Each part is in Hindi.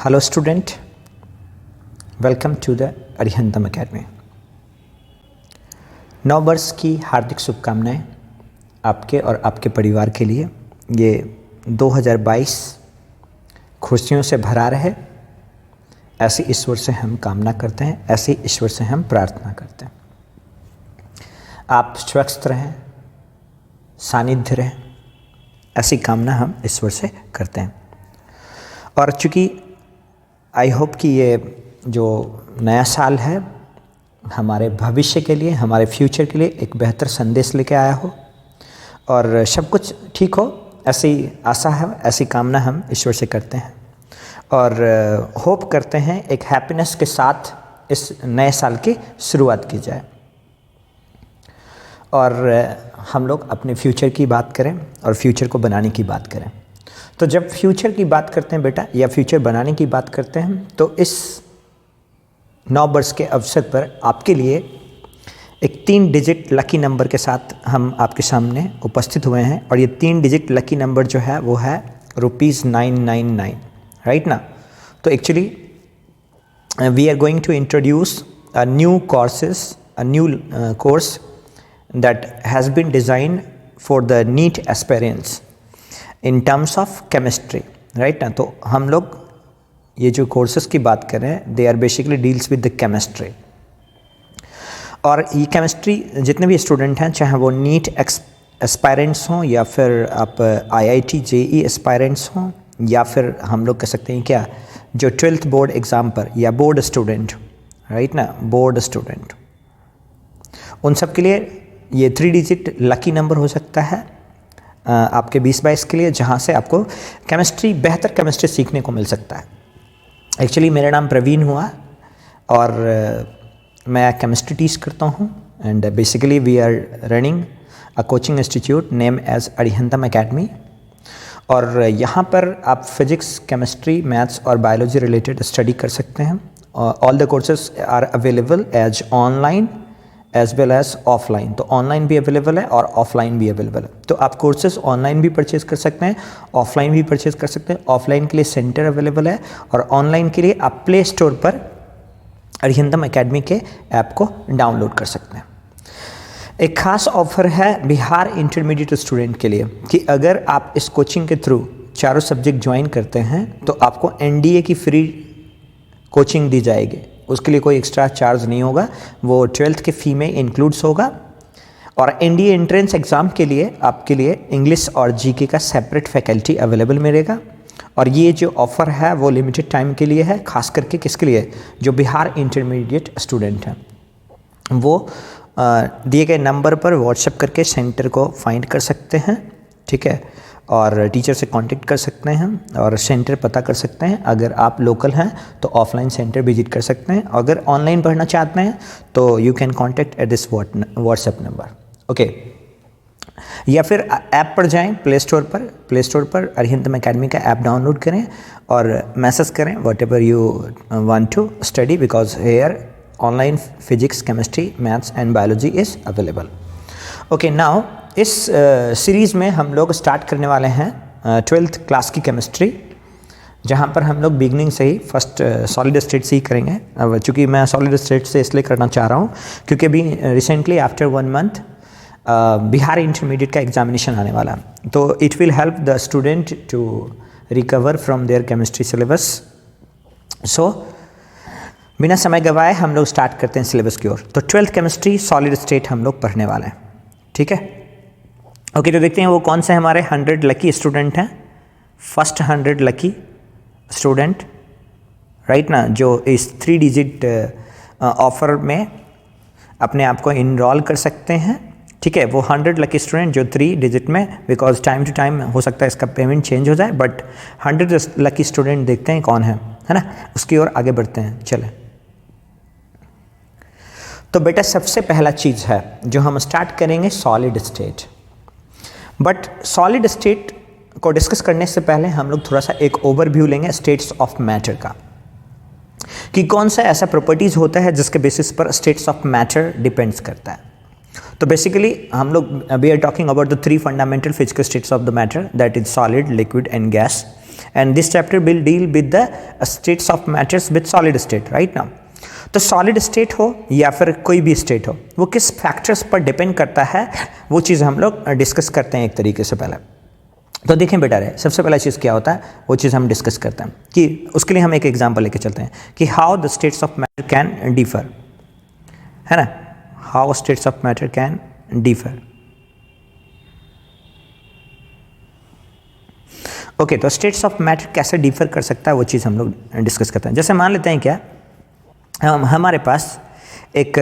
Hello student, welcome to the Arihantam academy. नव वर्ष की हार्दिक शुभकामनाएं आपके और आपके परिवार के लिए। ये 2022 खुशियों से भरा रहे, ऐसी ईश्वर से हम कामना करते हैं, ऐसी ईश्वर से हम प्रार्थना करते हैं। आप स्वस्थ रहें, सानिध्य रहें, ऐसी कामना हम ईश्वर से करते हैं। और चूँकि आई होप कि ये जो नया साल है हमारे भविष्य के लिए, हमारे फ्यूचर के लिए एक बेहतर संदेश लेके आया हो और सब कुछ ठीक हो, ऐसी आशा है, ऐसी कामना हम ईश्वर से करते हैं और होप करते हैं एक हैप्पीनेस के साथ इस नए साल की शुरुआत की जाए और हम लोग अपने फ्यूचर की बात करें और फ्यूचर को बनाने की बात करें। तो जब फ्यूचर की बात करते हैं बेटा, या फ्यूचर बनाने की बात करते हैं, तो इस नव वर्ष के अवसर पर आपके लिए एक 3 डिजिट लकी नंबर के साथ हम आपके सामने उपस्थित हुए हैं। और ये 3 डिजिट लकी नंबर जो है वो है ₹999, राइट ना। तो actually we are going to introduce a new course that has been designed for the NEET aspirants in terms of chemistry, right ना। तो हम लोग ये जो कोर्सेज की बात कर रहे हैं, they are basically deals with the chemistry। और ये केमिस्ट्री जितने भी स्टूडेंट हैं, चाहे वो नीट एस्पायरेंट्स हों या फिर आप IIT JEE एस्पायरेंट्स हों या फिर हम लोग कह सकते हैं क्या, जो 12th बोर्ड एग्ज़ाम पर या बोर्ड स्टूडेंट, राइट ना, बोर्ड स्टूडेंट, उन सब के लिए ये 3 डिजिट लकी नंबर हो सकता है आपके 2022 के लिए, जहाँ से आपको बेहतर केमिस्ट्री सीखने को मिल सकता है। एक्चुअली मेरा नाम प्रवीण हुआ और मैं केमिस्ट्री टीच करता हूँ and basically we are running a coaching institute name as Arihantam academy. और यहाँ पर आप फिजिक्स, केमिस्ट्री, मैथ्स और बायोलॉजी रिलेटेड स्टडी कर सकते हैं। All the courses are available as online as well as offline. तो ऑनलाइन भी अवेलेबल है और ऑफलाइन भी अवेलेबल है। तो आप कोर्सेज ऑनलाइन भी परचेज़ कर सकते हैं, ऑफलाइन भी परचेज़ कर सकते हैं। ऑफलाइन के लिए सेंटर अवेलेबल है और ऑनलाइन के लिए आप प्ले स्टोर पर अरिहंतम अकेडमी के ऐप को डाउनलोड कर सकते हैं। एक खास ऑफर है बिहार इंटरमीडिएट स्टूडेंट के लिए कि अगर आप इस कोचिंग के थ्रू चारों सब्जेक्ट ज्वाइन करते हैं तो आपको NDA की फ्री कोचिंग दी जाएगी। उसके लिए कोई एक्स्ट्रा चार्ज नहीं होगा, वो 12th के फ़ी में इंक्लूड्स होगा। और NDA एंट्रेंस एग्ज़ाम के लिए आपके लिए इंग्लिश और GK का सेपरेट फैकल्टी अवेलेबल मिलेगा। और ये जो ऑफ़र है वो लिमिटेड टाइम के लिए है, खास करके किसके लिए, जो बिहार इंटरमीडिएट स्टूडेंट हैं। वो दिए गए नंबर पर व्हाट्सएप करके सेंटर को फाइंड कर सकते हैं, ठीक है, और टीचर से कांटेक्ट कर सकते हैं और सेंटर पता कर सकते हैं। अगर आप लोकल हैं तो ऑफलाइन सेंटर विजिट कर सकते हैं। अगर ऑनलाइन पढ़ना चाहते हैं तो you can contact at this WhatsApp number, okay. या फिर ऐप पर जाएं, प्ले स्टोर पर अरिहंतम अकेडमी का ऐप डाउनलोड करें और मैसेज करें whatever you want to study, because here online physics, chemistry, maths and biology is available. Okay, now इस सीरीज़ में हम लोग स्टार्ट करने वाले हैं 12th क्लास की केमिस्ट्री, जहाँ पर हम लोग बिगनिंग से ही फर्स्ट सॉलिड स्टेट से ही करेंगे। अब चूँकि मैं सॉलिड स्टेट से इसलिए करना चाह रहा हूँ क्योंकि अभी recently after 1 month Bihar intermediate का एग्जामिनेशन आने वाला, तो it will help the student to recover from their chemistry syllabus. So बिना समय गवाए हम लोग स्टार्ट करते हैं सिलेबस की ओर। तो 12th केमिस्ट्री सॉलिड स्टेट हम लोग पढ़ने वाले हैं, ठीक है। ओके, तो देखते हैं वो कौन से हमारे 100 लकी स्टूडेंट हैं। फर्स्ट 100 लकी स्टूडेंट, राइट ना, जो इस 3 डिजिट ऑफर में अपने आप को इनरोल कर सकते हैं, ठीक है। वो 100 लकी स्टूडेंट जो 3 डिजिट में, बिकॉज टाइम टू टाइम हो सकता है इसका पेमेंट चेंज हो जाए, बट 100 लकी स्टूडेंट देखते हैं कौन है ना, उसकी ओर आगे बढ़ते हैं। चलें, तो बेटा सबसे पहला चीज़ है जो हम स्टार्ट करेंगे solid state. But solid state को डिस्कस करने से पहले हम लोग थोड़ा सा एक ओवरव्यू लेंगे स्टेट्स ऑफ मैटर का, कि कौन सा ऐसा प्रॉपर्टीज़ होता है जिसके बेसिस पर स्टेट्स ऑफ मैटर डिपेंड्स करता है। तो बेसिकली हम लोग we are talking about the 3 fundamental physical states of the matter, that is solid, liquid and gas. And this chapter will deal with the states of matters with solid state right now. तो सॉलिड स्टेट हो या फिर कोई भी स्टेट हो, वो किस फैक्टर्स पर डिपेंड करता है, वो चीज़ हम लोग डिस्कस करते हैं एक तरीके से पहले। तो देखें बेटा रहे, सबसे पहला चीज़ क्या होता है वो चीज़ हम डिस्कस करते हैं कि उसके लिए हम एक एग्जांपल लेके चलते हैं कि how the states of matter can differ, है ना, how states of matter can differ. Okay, तो स्टेट्स ऑफ मैटर कैसे डिफर कर सकता है वो चीज़ हम लोग डिस्कस करते हैं। जैसे मान लेते हैं क्या, हमारे पास एक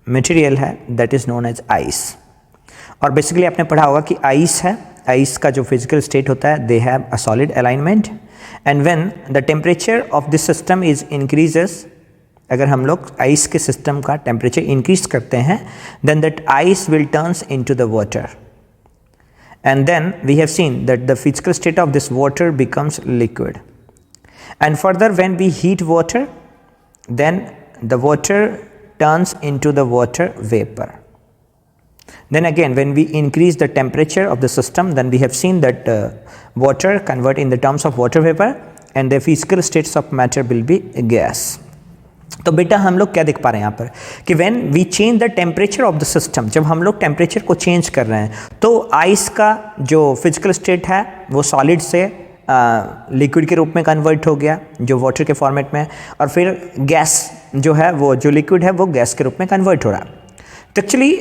मटेरियल है that is known as ice, और बेसिकली आपने पढ़ा होगा कि आइस है, आइस का जो फिजिकल स्टेट होता है they have a solid alignment, and when the temperature of this system is increases, अगर हम लोग आइस के सिस्टम का टेम्परेचर इंक्रीज करते हैं then that ice will turns into the water, and then we have seen that the physical state of this water becomes liquid, and further when we heat water then the water turns into the water vapor. Then again when we increase the temperature of the system then we have seen that water convert in the terms of water vapor and the physical states of matter will be gas. तो बेटा हम लोग क्या देख पा रहे हैं यहाँ पर कि when we change the temperature of the system, जब हम लोग टेम्परेचर को चेंज कर रहे हैं तो आइस का जो फिजिकल स्टेट है वो सॉलिड से लिक्विड के रूप में कन्वर्ट हो गया जो वाटर के फॉर्मेट में, और फिर गैस जो है वो जो लिक्विड है वो गैस के रूप में कन्वर्ट हो रहा है। तो एक्चुअली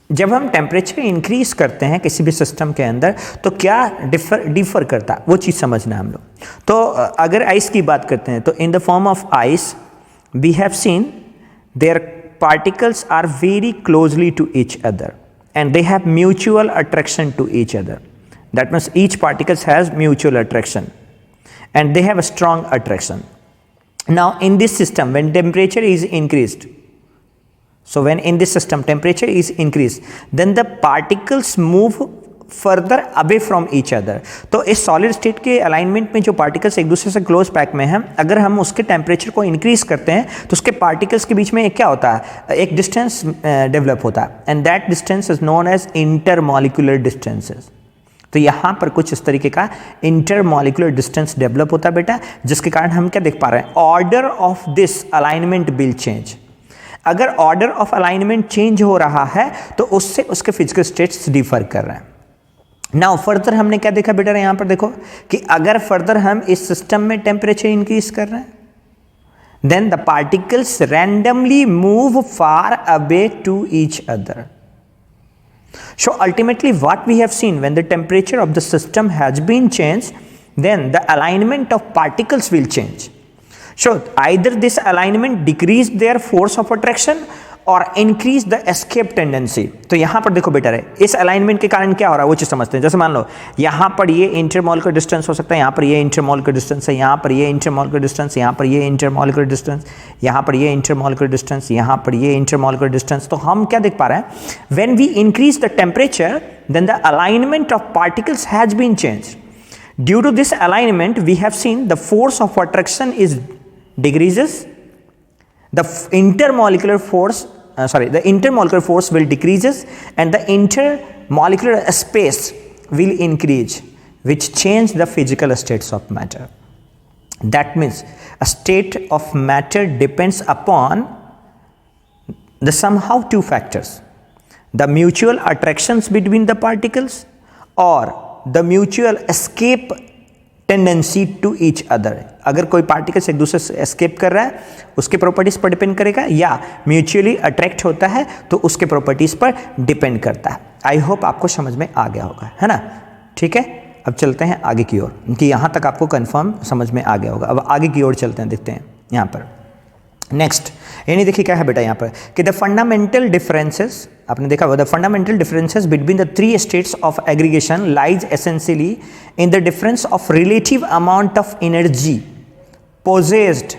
जब हम टेम्परेचर इंक्रीज करते हैं किसी भी सिस्टम के अंदर तो क्या डिफर करता है वो चीज़ समझना है हम लोग। तो अगर आइस की बात करते हैं तो in the form of ice we have seen their particles are very closely to each other and they have mutual attraction to each other. That means each particles has mutual attraction and they have a strong attraction. Now in this system when temperature is increased, so when in this system temperature is increased then the particles move further away from each other. तो इस सॉलिड स्टेट के अलाइनमेंट में जो पार्टिकल्स एक दूसरे से क्लोज पैक में हैं, अगर हम उसके टेम्परेचर को इंक्रीज करते हैं तो उसके पार्टिकल्स के बीच में एक क्या होता है, एक डिस्टेंस डेवलप होता है and that distance is known as intermolecular distances. तो यहाँ पर कुछ इस तरीके का इंटरमॉलिक्यूलर डिस्टेंस डेवलप होता है बेटा, जिसके कारण हम क्या देख पा रहे हैं, order of this alignment will change. अगर ऑर्डर ऑफ अलाइनमेंट चेंज हो रहा है तो उससे उसके फिजिकल स्टेट्स डिफर कर रहे हैं। नाउ फर्दर हमने क्या देखा बेटा, यहाँ पर देखो कि अगर फर्दर हम इस सिस्टम में टेम्परेचर इंक्रीज कर रहे हैं then the particles randomly move far away to each other. So ultimately what we have seen when the temperature of the system has been change then the alignment of particles will change. So either this alignment decrease their force of attraction और इंक्रीज द एस्केप टेंडेंसी। तो यहां पर देखो बेटा है इस अलाइनमेंट के कारण क्या हो रहा है वो चीज समझते हैं। जैसे मान लो यहां पर ये इंटरमॉलिक्यूलर डिस्टेंस हो सकता है, यहां पर ये इंटरमॉलिक्यूलर डिस्टेंस है, यहां पर ये इंटरमॉलिक्यूलर डिस्टेंस, यहां पर ये इंटरमॉलिक्यूलर डिस्टेंस, यहां पर ये इंटरमॉलिक्यूलर डिस्टेंस, यहां पर ये इंटरमॉलिक्यूलर डिस्टेंस। तो हम क्या देख पा रहे हैं, when we increase the temperature then the alignment of particles has been change. Due to this alignment we have seen the force of attraction is decreases, the intermolecular force will decreases and the intermolecular space will increase, which change the physical states of matter. That means a state of matter depends upon the somehow two factors, the mutual attractions between the particles or the mutual escape tendency to each other. अगर कोई पार्टिकल्स एक दूसरे से एस्केप कर रहा है उसके प्रॉपर्टीज पर डिपेंड करेगा, या म्यूचुअली अट्रैक्ट होता है तो उसके प्रॉपर्टीज पर डिपेंड करता है। आई होप आपको समझ में आ गया होगा, है ना। ठीक है, अब चलते हैं आगे की ओर, कि यहाँ तक आपको कंफर्म समझ में आ गया होगा। अब आगे की ओर चलते हैं, देखते हैं यहाँ पर नेक्स्ट। यानी देखिए क्या है बेटा यहाँ पर कि द फंडामेंटल डिफरेंसेस, आपने देखा होगा the fundamental differences between the three states of aggregation lies essentially in the difference of relative amount of energy possessed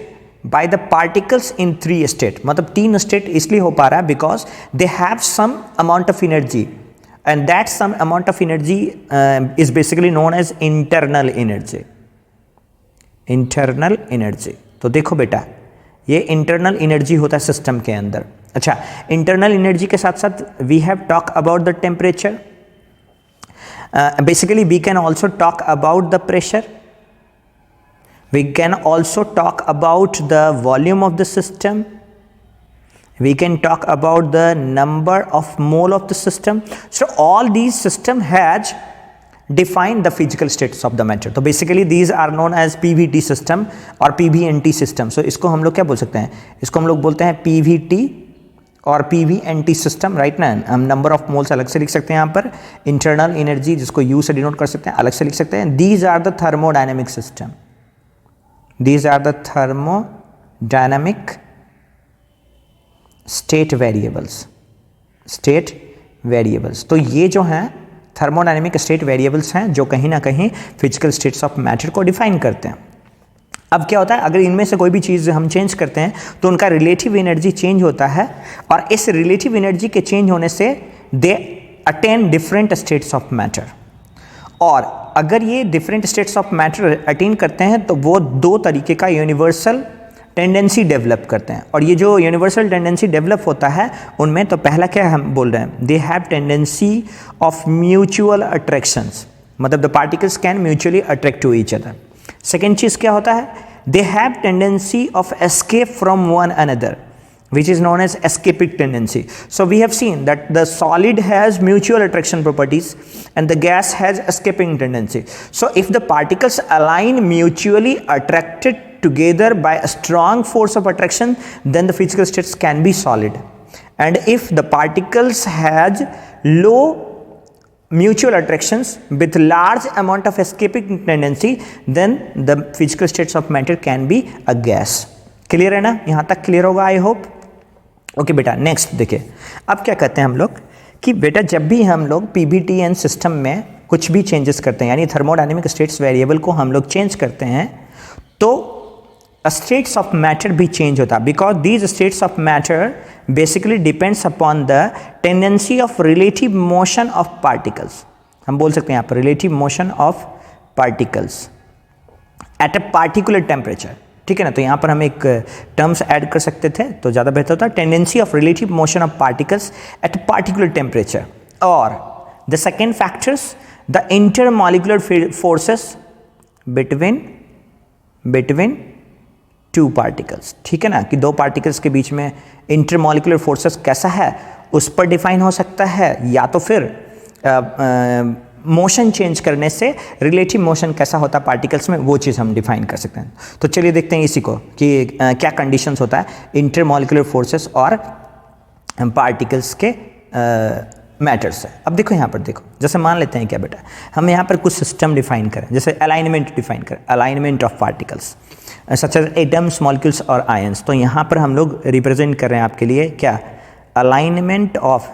by the particles in three state. मतलब तीन स्टेट इसलिए हो पा रहा है because they have some amount of energy and that some amount of energy is basically known as internal energy. Internal energy, तो देखो बेटा ये इंटरनल एनर्जी होता है सिस्टम के अंदर। अच्छा, इंटरनल एनर्जी के साथ साथ we have talk about the temperature. Basically we can also talk about the pressure, we can also talk about the volume of the system, we can talk about the number of mole of the system. So all these system has define the physical status of the matter. तो basically these are known as PVT system और PVNT system. So इसको हम लोग क्या बोल सकते हैं, इसको हम लोग बोलते हैं PVT और PVNT सिस्टम, राइट ना. हम नंबर ऑफ मोल्स अलग से लिख सकते हैं यहाँ पर, इंटरनल एनर्जी जिसको U से डिनोट कर सकते हैं अलग से लिख सकते हैं. These are the thermodynamic system, these are the thermodynamic state variables, state variables. तो ये जो हैं थर्मोडायनेमिक स्टेट वेरिएबल्स हैं जो कहीं ना कहीं फिजिकल स्टेट्स ऑफ मैटर को डिफाइन करते हैं. अब क्या होता है, अगर इनमें से कोई भी चीज़ हम चेंज करते हैं तो उनका रिलेटिव एनर्जी चेंज होता है, और इस रिलेटिव एनर्जी के चेंज होने से they attain different states of matter. और अगर ये different states of matter attain करते हैं तो वो दो तरीके का यूनिवर्सल टेंडेंसी डेवलप करते हैं. और ये जो यूनिवर्सल टेंडेंसी डेवलप होता है उनमें तो पहला क्या हम बोल रहे हैं, they have tendency of mutual attractions, मतलब the particles can mutually attract to each other. Second चीज़ क्या होता है, they have tendency of escape from one another, which is known as escapic tendency. So we have seen that the solid has mutual attraction properties and the gas has escaping tendency. So if the particles align mutually attracted together by a strong force of attraction, then the physical states can be solid. And if the particles has low mutual attractions with large amount of escaping tendency, then the physical states of matter can be a gas. Clear है ना, यहाँ तक क्लियर होगा आई होप. ओके बेटा, नेक्स्ट देखिए. अब क्या कहते हैं हम लोग कि बेटा जब भी हम लोग PVTN सिस्टम में कुछ भी चेंजेस करते हैं, यानी थर्मोडायनेमिक स्टेट्स वेरिएबल को हम लोग चेंज करते हैं, तो स्टेट्स ऑफ मैटर भी चेंज होता है, because these states of matter basically depends upon the tendency of relative motion of particles. हम बोल सकते हैं यहाँ पर relative motion of particles at a particular temperature. ठीक है ना, तो यहाँ पर हम एक टर्म्स ऐड कर सकते थे तो ज़्यादा बेहतर होता. Tendency of relative motion of particles at particular temperature, और the second factors the intermolecular forces between two particles. ठीक है ना, कि दो पार्टिकल्स के बीच में इंटरमॉलिक्यूलर फोर्सेस कैसा है उस पर डिफाइन हो सकता है, या तो फिर मोशन चेंज करने से रिलेटिव मोशन कैसा होता है पार्टिकल्स में, वो चीज़ हम डिफाइन कर सकते हैं. तो चलिए देखते हैं इसी को कि क्या कंडीशंस होता है इंटरमॉलिक्यूलर फोर्सेस और पार्टिकल्स के मैटर से. अब देखो यहाँ पर देखो, जैसे मान लेते हैं क्या बेटा, हम यहाँ पर कुछ सिस्टम डिफाइन करें, जैसे अलाइनमेंट डिफाइन करें, alignment of particles such as atoms, molecules और आयंस. तो यहाँ पर हम लोग रिप्रेजेंट कर रहे हैं आपके लिए क्या, alignment of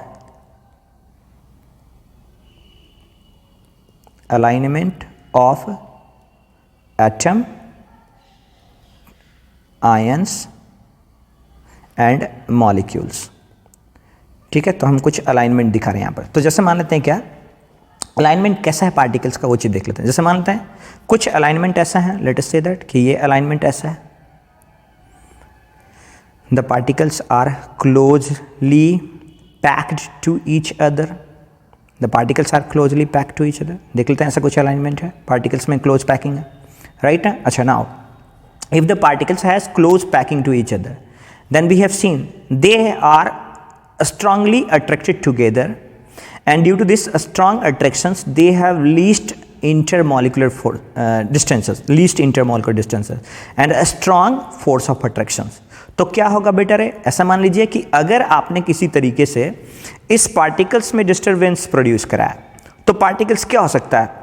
atom, ions and molecules. ठीक है, तो हम कुछ अलाइनमेंट दिखा रहे हैं यहाँ पर. तो जैसे मान लेते हैं क्या, अलाइनमेंट कैसा है पार्टिकल्स का, वो चीज़ देख लेते हैं. जैसे मान लेते हैं कुछ अलाइनमेंट ऐसा है, लेट अस से दैट कि ये अलाइनमेंट ऐसा है, the particles are closely packed to each other, the particles are closely packed to each other. देख लेते हैं ऐसा कुछ अलाइनमेंट है, पार्टिकल्स में क्लोज पैकिंग है, राइट है. अच्छा, now if the particles has close packing to each other, then we have seen they are strongly attracted together, and due to this strong attractions they have least intermolecular distances and a strong force of attractions. तो क्या होगा बेटा रे, ऐसा मान लीजिए कि अगर आपने किसी तरीके से इस पार्टिकल्स में डिस्टर्बेंस प्रोड्यूस कराया, तो पार्टिकल्स क्या हो सकता है,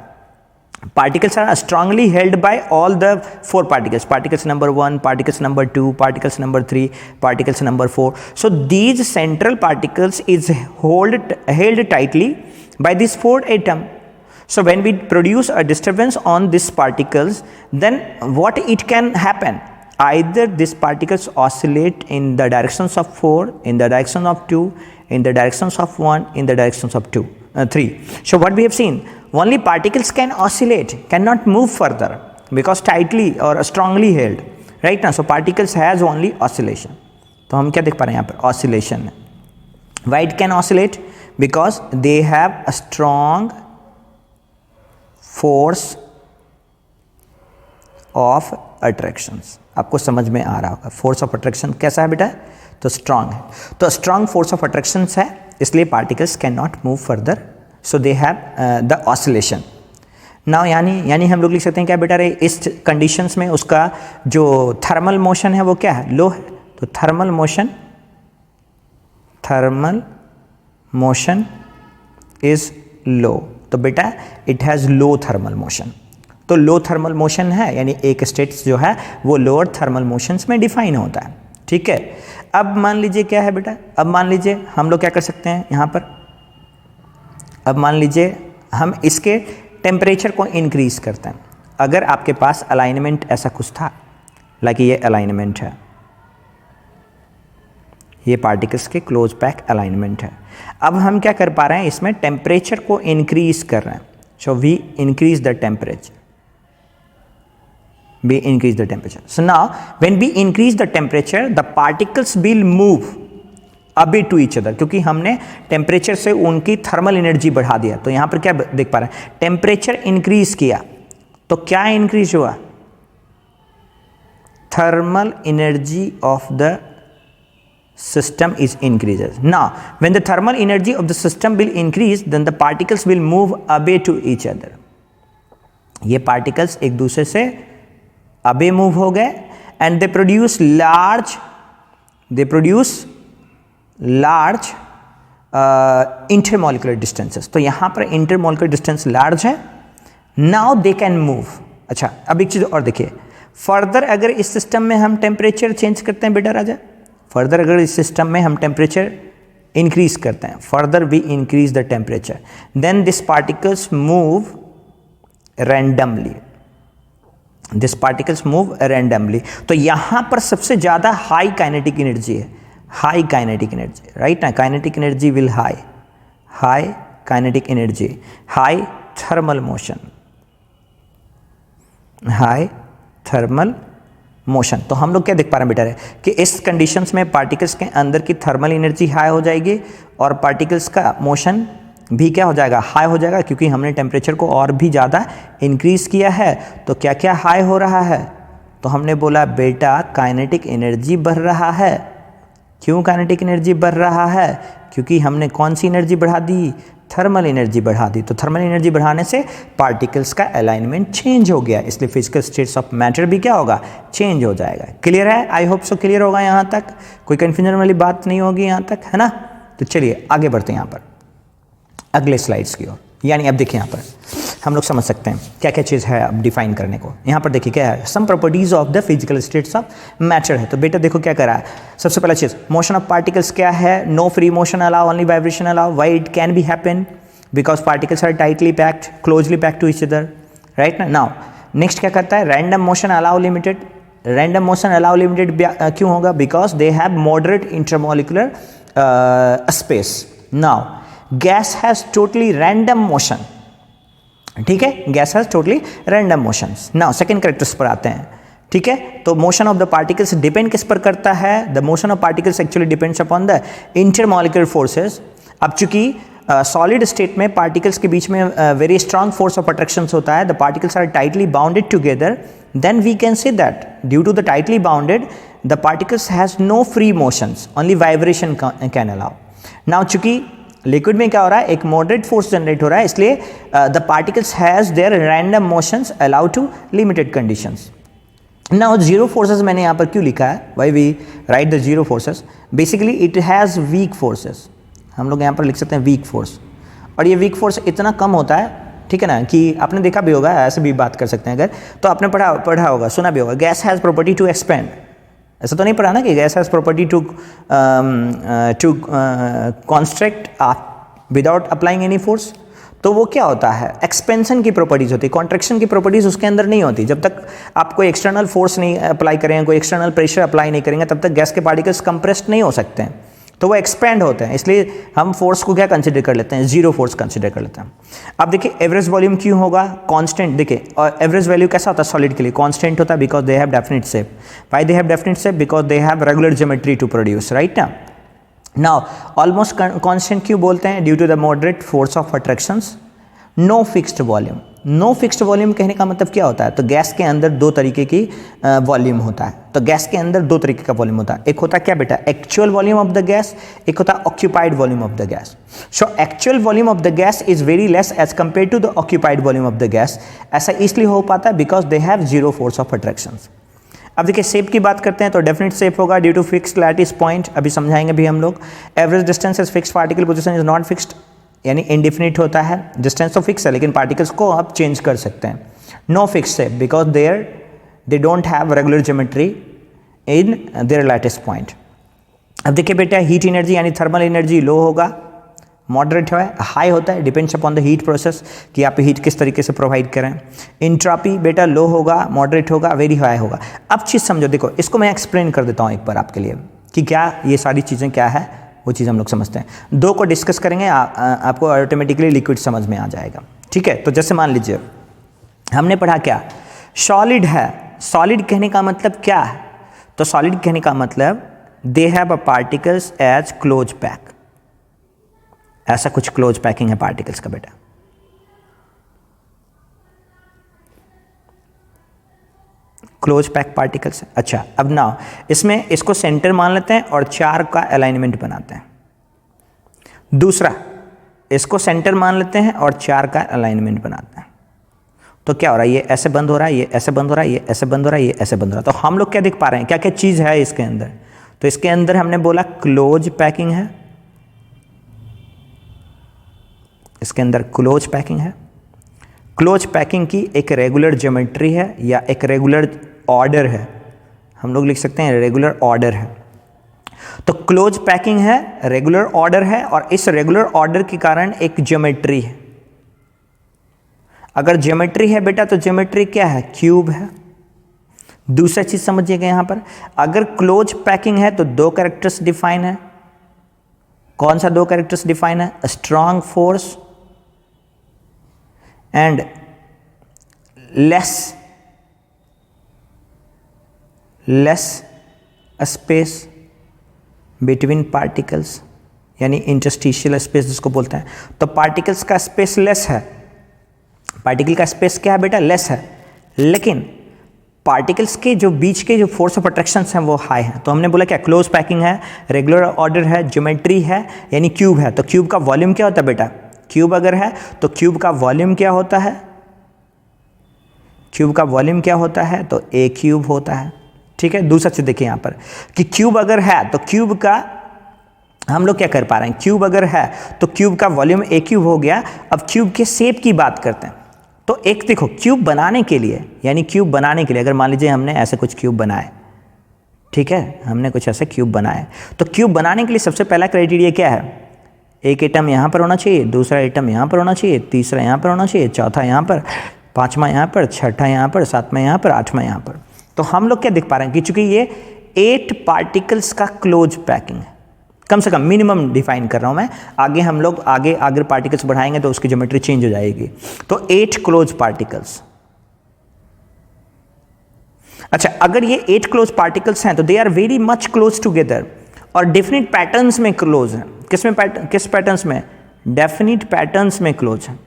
particles are strongly held by all the four particles number 1, particles number 2, particles number 3, particles number 4. So these central particles is held tightly by these 4 atoms. So when we produce a disturbance on these particles, then what it can happen, either these particles oscillate in the directions of 4, in the direction of 2, in the directions of 1, in the directions of 3. So what we have seen, only particles can oscillate, cannot move further because tightly or strongly held, right now. So particles has only oscillation. तो हम क्या देख पा रहे हैं यहाँ पर, oscillation. Why it can oscillate? Because they have a strong force of attractions. आपको समझ में आ रहा होगा फोर्स ऑफ अट्रैक्शन कैसा है बेटा, तो स्ट्रांग है। तो स्ट्रांग फोर्स ऑफ अट्रैक्शंस है, इसलिए particles can not move further, so they have the oscillation. Now यानी हम लोग लिख सकते हैं क्या बेटा रे, इस कंडीशंस में उसका जो थर्मल मोशन है वो क्या है, लो है। तो थर्मल मोशन इज लो, तो बेटा it has low thermal motion. तो लो थर्मल मोशन है, यानी एक स्टेट्स जो है वो लोअर थर्मल मोशंस में डिफाइन होता है, ठीक है। अब मान लीजिए क्या है बेटा, अब मान लीजिए हम लोग क्या कर सकते हैं यहाँ पर, अब मान लीजिए हम इसके टेम्परेचर को इंक्रीज करते हैं। अगर आपके पास अलाइनमेंट ऐसा कुछ था, लाइक ये अलाइनमेंट है, ये पार्टिकल्स के क्लोज पैक अलाइनमेंट है। अब हम क्या कर पा रहे हैं, इसमें टेम्परेचर को इंक्रीज कर रहे हैं। So we increase the temperature, we increase the temperature. So now when we increase the temperature, the particles will move away to each other, क्योंकि हमने टेम्परेचर से उनकी थर्मल एनर्जी बढ़ा दिया। तो यहाँ पर क्या देख पा रहे हैं, टेम्परेचर इंक्रीज किया तो क्या इंक्रीज हुआ, thermal energy of the system is increases. Now when the thermal energy of the system will increase, then the particles will move away to each other. ये पार्टिकल्स एक दूसरे से अबे मूव हो गए and they produce large intermolecular distances. तो यहाँ पर इंटरमॉलिक्यूलर डिस्टेंस लार्ज है, नाउ दे कैन मूव। अच्छा, अब एक चीज़ और देखिए, फर्दर अगर इस सिस्टम में हम टेम्परेचर चेंज करते हैं बेटा राजा, फर्दर अगर इस सिस्टम में हम टेम्परेचर इंक्रीज करते हैं, further we increase the temperature, then this particles move randomly, this particles move randomly. तो यहाँ पर सबसे ज़्यादा हाई काइनेटिक एनर्जी है, हाई काइनेटिक एनर्जी, राइट ना, kinetic energy will high kinetic energy, high thermal motion, high thermal motion. तो हम लोग क्या देख पा रहे हैं बेटा है कि इस कंडीशंस में पार्टिकल्स के अंदर की थर्मल एनर्जी हाई हो जाएगी और पार्टिकल्स का मोशन भी क्या हो जाएगा, हाई हो जाएगा, क्योंकि हमने टेम्परेचर को और भी ज़्यादा इंक्रीज़ किया है। तो क्या क्या हाई हो रहा है, तो हमने बोला बेटा काइनेटिक एनर्जी बढ़ रहा है। क्यों काइनेटिक एनर्जी बढ़ रहा है, क्योंकि हमने कौन सी एनर्जी बढ़ा दी, थर्मल एनर्जी बढ़ा दी। तो थर्मल एनर्जी बढ़ाने से पार्टिकल्स का अलाइनमेंट चेंज हो गया, इसलिए फिजिकल स्टेट्स ऑफ मैटर भी क्या होगा, चेंज हो जाएगा। क्लियर है, आई होप सो क्लियर होगा, यहाँ तक कोई कन्फ्यूजन वाली बात नहीं होगी यहाँ तक, है ना। तो चलिए आगे बढ़ते हैं यहाँ पर अगले स्लाइड्स की ओर। यानी अब देखिए यहाँ पर हम लोग समझ सकते हैं क्या क्या चीज़ है अब डिफाइन करने को। यहाँ पर देखिए क्या है, some properties of the physical states of matter है। तो बेटा देखो क्या करा है, सबसे पहला चीज़ मोशन ऑफ पार्टिकल्स क्या है, no free motion allow, only vibration allow. Why it can be happen, because particles are tightly packed, closely packed to each other, right ना। नाउ नेक्स्ट क्या करता है, random motion allow limited. Random motion allow limited क्यों होगा, because they have moderate intermolecular space. Now gas has totally random motion, ठीक है, gas has totally random motion. Now second characters पर आते हैं, ठीक है। तो motion of the particles depend किस पर करता है, the motion of particles actually depends upon the intermolecular forces. अब चूंकि सॉलिड स्टेट में पार्टिकल्स के बीच में very strong force of attraction होता है, the particles are tightly bounded together, then we can say that due to the tightly bounded the particles has no free motions, only vibration can allow. Now चूंकि लिक्विड में क्या हो रहा है, एक मॉडरेट फोर्स जनरेट हो रहा है, इसलिए the particles has their random motions allow to limited conditions. Now zero forces मैंने यहाँ पर क्यों लिखा है, why we write the zero forces, basically it has weak forces. हम लोग यहाँ पर लिख सकते हैं वीक फोर्स, और ये वीक फोर्स इतना कम होता है, ठीक है ना, कि आपने देखा भी होगा, ऐसे भी बात कर सकते हैं अगर, तो आपने पढ़ा होगा, सुना भी होगा, gas has property to expand. ऐसा तो नहीं पढ़ा ना कि gas has property to construct without applying any force. तो वो क्या होता है, एक्सपेंशन की प्रॉपर्टीज होती है, कॉन्ट्रैक्शन की प्रॉपर्टीज उसके अंदर नहीं होती। जब तक आप कोई एक्सटर्नल फोर्स नहीं अप्लाई करेंगे, कोई एक्सटर्नल प्रेशर अप्लाई नहीं करेंगे, तब तक गैस के पार्टिकल्स कंप्रेस्ड नहीं हो सकते हैं, तो वो एक्सपेंड होते हैं। इसलिए हम फोर्स को क्या कंसिडर कर लेते हैं, जीरो फोर्स कंसिडर कर लेते हैं। अब देखिए एवरेज वॉल्यूम क्यों होगा, कांस्टेंट। देखिए और एवरेज वैल्यू कैसा होता है सॉलिड के लिए, कांस्टेंट होता है, because they have definite shape. Why they have definite shape, because they have regular geometry to produce, right ना। नाउ ऑलमोस्ट कांस्टेंट क्यों बोलते हैं, due to the moderate force of attractions, no fixed volume. No fixed volume कहने का मतलब क्या होता है? तो गैस के अंदर दो तरीके की वॉल्यूम होता है। तो गैस के अंदर दो तरीके का वॉल्यूम होता है, एक होता है क्या बेटा, actual volume of the gas, एक होता है occupied volume of the gas. So actual volume of the gas is very less as compare to the occupied volume of the gas. ऐसा इसलिए हो पाता है because they have zero force of attraction. अब देखिए शेप की बात करते हैं तो डेफिनेट शेप होगा due to fixed lattice point, अभी समझाएंगे भी हम लोग। Average distance is fixed, particle position is not fixed, यानी इंडिफिनिट होता है। डिस्टेंस तो फिक्स है लेकिन पार्टिकल्स को आप चेंज कर सकते हैं। No fix shape because they don't have regular geometry in their lattice point. अब देखिए बेटा हीट एनर्जी यानी थर्मल एनर्जी लो होगा, मॉडरेट है, हाई होता है, depends upon the heat process कि आप हीट किस तरीके से प्रोवाइड करें। इंट्रोपी बेटा लो होगा, मॉडरेट होगा, वेरी हाई होगा। अब चीज़ समझो, देखो इसको मैं एक्सप्लेन कर देता हूँ एक बार आपके लिए कि क्या ये सारी चीज़ें क्या है, वो चीज़ हम लोग समझते हैं। दो को डिस्कस करेंगे, आपको ऑटोमेटिकली लिक्विड समझ में आ जाएगा। ठीक है, तो जैसे मान लीजिए हमने पढ़ा क्या, सॉलिड है। सॉलिड कहने का मतलब क्या है? तो सॉलिड कहने का मतलब they have a particles as close pack. ऐसा कुछ क्लोज पैकिंग है पार्टिकल्स का बेटा। Close pack particles. अच्छा, अब ना इसमें इसको सेंटर मान लेते हैं और चार का अलाइनमेंट बनाते हैं। दूसरा, इसको सेंटर मान लेते हैं और चार का अलाइनमेंट बनाते हैं। तो क्या हो रहा है, ये ऐसे बंद हो रहा है, ये ऐसे बंद हो रहा है, ये ऐसे बंद हो रहा है, ये ऐसे बंद हो रहा है। तो हम लोग क्या देख पा रहे हैं, क्या क्या चीज़ है इसके अंदर? तो इसके अंदर हमने बोला क्लोज पैकिंग है, इसके अंदर क्लोज पैकिंग है। क्लोज पैकिंग की एक रेगुलर ज्योमेट्री है या एक रेगुलर ऑर्डर है, हम लोग लिख सकते हैं रेगुलर ऑर्डर है। तो क्लोज पैकिंग है, रेगुलर ऑर्डर है, और इस रेगुलर ऑर्डर के कारण एक ज्योमेट्री है। अगर ज्योमेट्री है बेटा तो ज्योमेट्री क्या है, क्यूब है। दूसरा चीज समझिएगा यहां पर, अगर क्लोज पैकिंग है तो दो कैरेक्टर्स डिफाइन है। कौन सा दो कैरेक्टर्स डिफाइन है? Strong force and less space between particles, यानी इंटरस्टिशियल स्पेस जिसको बोलते हैं। तो पार्टिकल्स का स्पेस लेस है, पार्टिकल का स्पेस क्या है बेटा, लेस है, लेकिन पार्टिकल्स के जो बीच के जो फोर्स ऑफ अट्रैक्शन हैं वो हाई है। तो हमने बोला क्या, क्लोज पैकिंग है, रेगुलर ऑर्डर है, ज्योमेट्री है, यानी क्यूब है। तो क्यूब का वॉल्यूम क्या होता है बेटा, क्यूब अगर है तो क्यूब का वॉल्यूम क्या होता है, क्यूब का वॉल्यूम क्या होता है, तो ए क्यूब होता है। ठीक है, दूसरा चीज देखिए यहां पर कि क्यूब अगर है तो क्यूब का हम लोग क्या कर पा रहे हैं, क्यूब अगर है तो क्यूब का वॉल्यूम ए क्यूब हो गया। अब क्यूब के शेप की बात करते हैं, तो एक देखो क्यूब बनाने के लिए, यानी क्यूब बनाने के लिए अगर मान लीजिए हमने ऐसे कुछ क्यूब बनाए, ठीक है, हमने कुछ ऐसे क्यूब बनाए, तो क्यूब बनाने के लिए सबसे पहला क्राइटेरिया क्या है, एक एटम यहाँ पर होना चाहिए, दूसरा एटम यहाँ पर होना चाहिए, तीसरा यहाँ पर होना चाहिए, चौथा यहाँ पर, पांचवा यहाँ पर, छठा यहाँ पर, सातवां यहाँ पर, आठवां यहाँ पर। तो हम लोग क्या देख पा रहे हैं कि चूंकि ये 8 पार्टिकल्स का क्लोज पैकिंग है, कम से कम मिनिमम डिफाइन कर रहा हूं मैं, आगे हम लोग आगे पार्टिकल्स बढ़ाएंगे तो उसकी ज्योमेट्री चेंज हो जाएगी। तो 8 क्लोज पार्टिकल्स। अच्छा, अगर ये 8 क्लोज पार्टिकल्स हैं तो they are very much close together और डेफिनिट पैटर्न्स में क्लोज हैं। किस पैटर्न्स में? डेफिनिट पैटर्न्स में क्लोज हैं,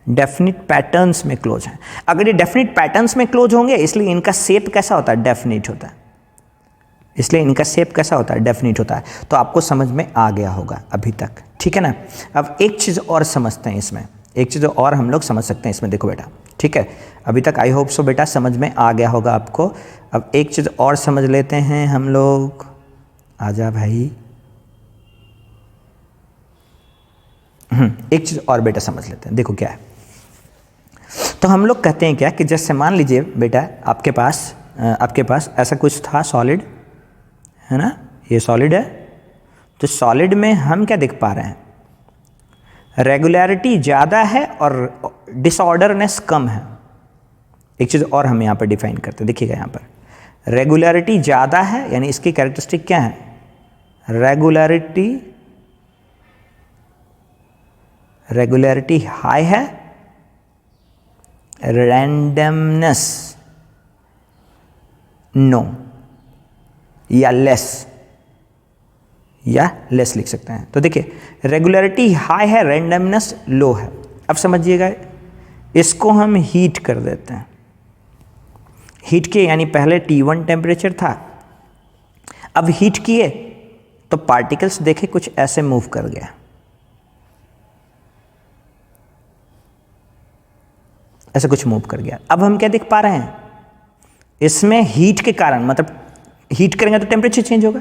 डेफिनिट पैटर्न्स में क्लोज हैं। अगर ये डेफिनिट पैटर्न्स में क्लोज होंगे इसलिए इनका शेप कैसा होता है, डेफिनिट होता है, इसलिए इनका शेप कैसा होता है, डेफिनिट होता है। तो आपको समझ में आ गया होगा अभी तक, ठीक है ना। अब एक चीज़ और समझते हैं इसमें, एक चीज़ और हम लोग समझ सकते हैं इसमें, देखो बेटा, ठीक है, अभी तक आई होप सो बेटा समझ में आ गया होगा आपको। अब एक चीज़ और समझ लेते हैं हम लोग, आजा भाई, एक चीज़ और बेटा समझ लेते हैं, देखो क्या है। तो हम लोग कहते हैं क्या कि जैसे मान लीजिए बेटा आपके पास ऐसा कुछ था सॉलिड, है ना, ये सॉलिड है। तो सॉलिड में हम क्या देख पा रहे हैं, रेगुलरिटी ज़्यादा है और डिसऑर्डरनेस कम है। एक चीज़ और हम यहाँ पर डिफाइन करते हैं, देखिएगा यहाँ पर रेगुलरिटी ज़्यादा है, यानी इसकी कैरेक्टरिस्टिक क्या है, रेगुलरिटी हाई है, रैंडमनेस नो, या लेस लिख सकते हैं। तो देखिए रेगुलरिटी हाई है, रैंडमनेस लो है। अब समझिएगा, इसको हम हीट कर देते हैं। हीट किए यानी पहले T1 टेम्परेचर था, अब हीट किए तो पार्टिकल्स देखे कुछ ऐसे मूव कर गया, ऐसे कुछ मूव कर गया। अब हम क्या देख पा रहे हैं, इसमें हीट के कारण, मतलब हीट करेंगे तो टेम्परेचर चेंज होगा,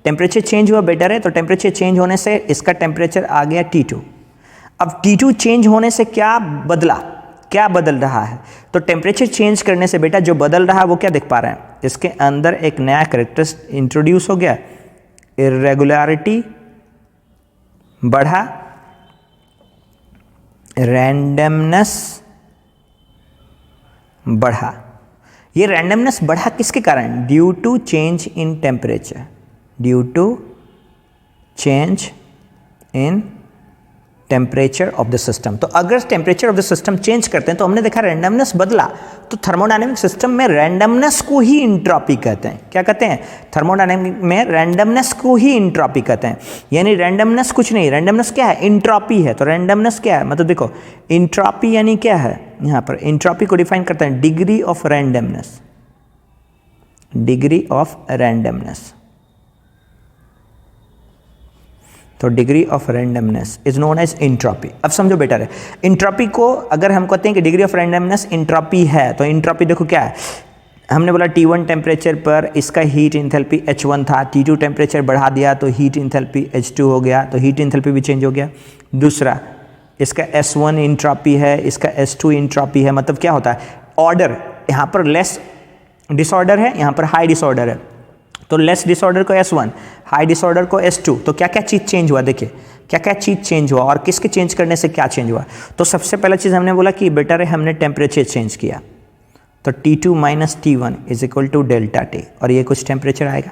टेम्परेचर चेंज हुआ बेटर है, तो टेम्परेचर चेंज होने से इसका टेम्परेचर आ गया T2। अब T2 चेंज होने से क्या बदला, क्या बदल रहा है, तो टेम्परेचर चेंज करने से बेटा जो बदल रहा है वो क्या देख पा रहे हैं, इसके अंदर एक नया कैरेक्टरिस्टिक इंट्रोड्यूस हो गया, इरेगुलरिटी बढ़ा, रैंडमनेस बढ़ा। ये रैंडमनेस बढ़ा किसके कारण, due to change in temperature, due to change in temperature of the system. तो अगर temperature of the system change करते हैं तो हमने देखा रैंडमनेस बदला, तो थर्मोडायनेमिक सिस्टम में रैंडमनेस को ही इंट्रॉपी कहते हैं। क्या कहते हैं, थर्मोडायनेमिक में रैंडमनेस को ही इंट्रॉपी कहते हैं। यानी रैंडमनेस कुछ नहीं, रैंडमनेस क्या है, इंट्रॉपी है। तो रैंडमनेस क्या है, मतलब देखो इंट्रॉपी यानी क्या है, यहाँ पर इंट्रॉपी को डिफाइन करते हैं degree of randomness, degree of randomness. तो degree of randomness is known as entropy. अब समझो बेटर है, इंट्रॉपी को अगर हम कहते हैं कि डिग्री ऑफ रैंडमनेस इंट्रॉपी है, तो इंट्रॉपी देखो क्या है, हमने बोला T1 टेम्परेचर पर इसका हीट इंथैल्पी H1 था, T2 टेम्परेचर बढ़ा दिया तो हीट इंथैल्पी H2 हो गया, तो हीट इंथैल्पी भी चेंज हो गया। दूसरा, इसका S1 इंट्रॉपी है, इसका S2 इंट्रॉपी है, मतलब क्या होता है, ऑर्डर यहाँ पर लेस डिसऑर्डर है, यहाँ पर हाई डिसऑर्डर है, तो लेस डिसऑर्डर को S1, हाई डिसऑर्डर को S2। तो क्या क्या चीज़ चेंज हुआ, देखिए क्या क्या चीज़ चेंज हुआ और किसके चेंज करने से क्या चेंज हुआ। तो सबसे पहला चीज़ हमने बोला कि बेटर है हमने टेम्परेचर चेंज किया, तो T2 minus T1 is equal to delta T, और ये कुछ टेम्परेचर आएगा।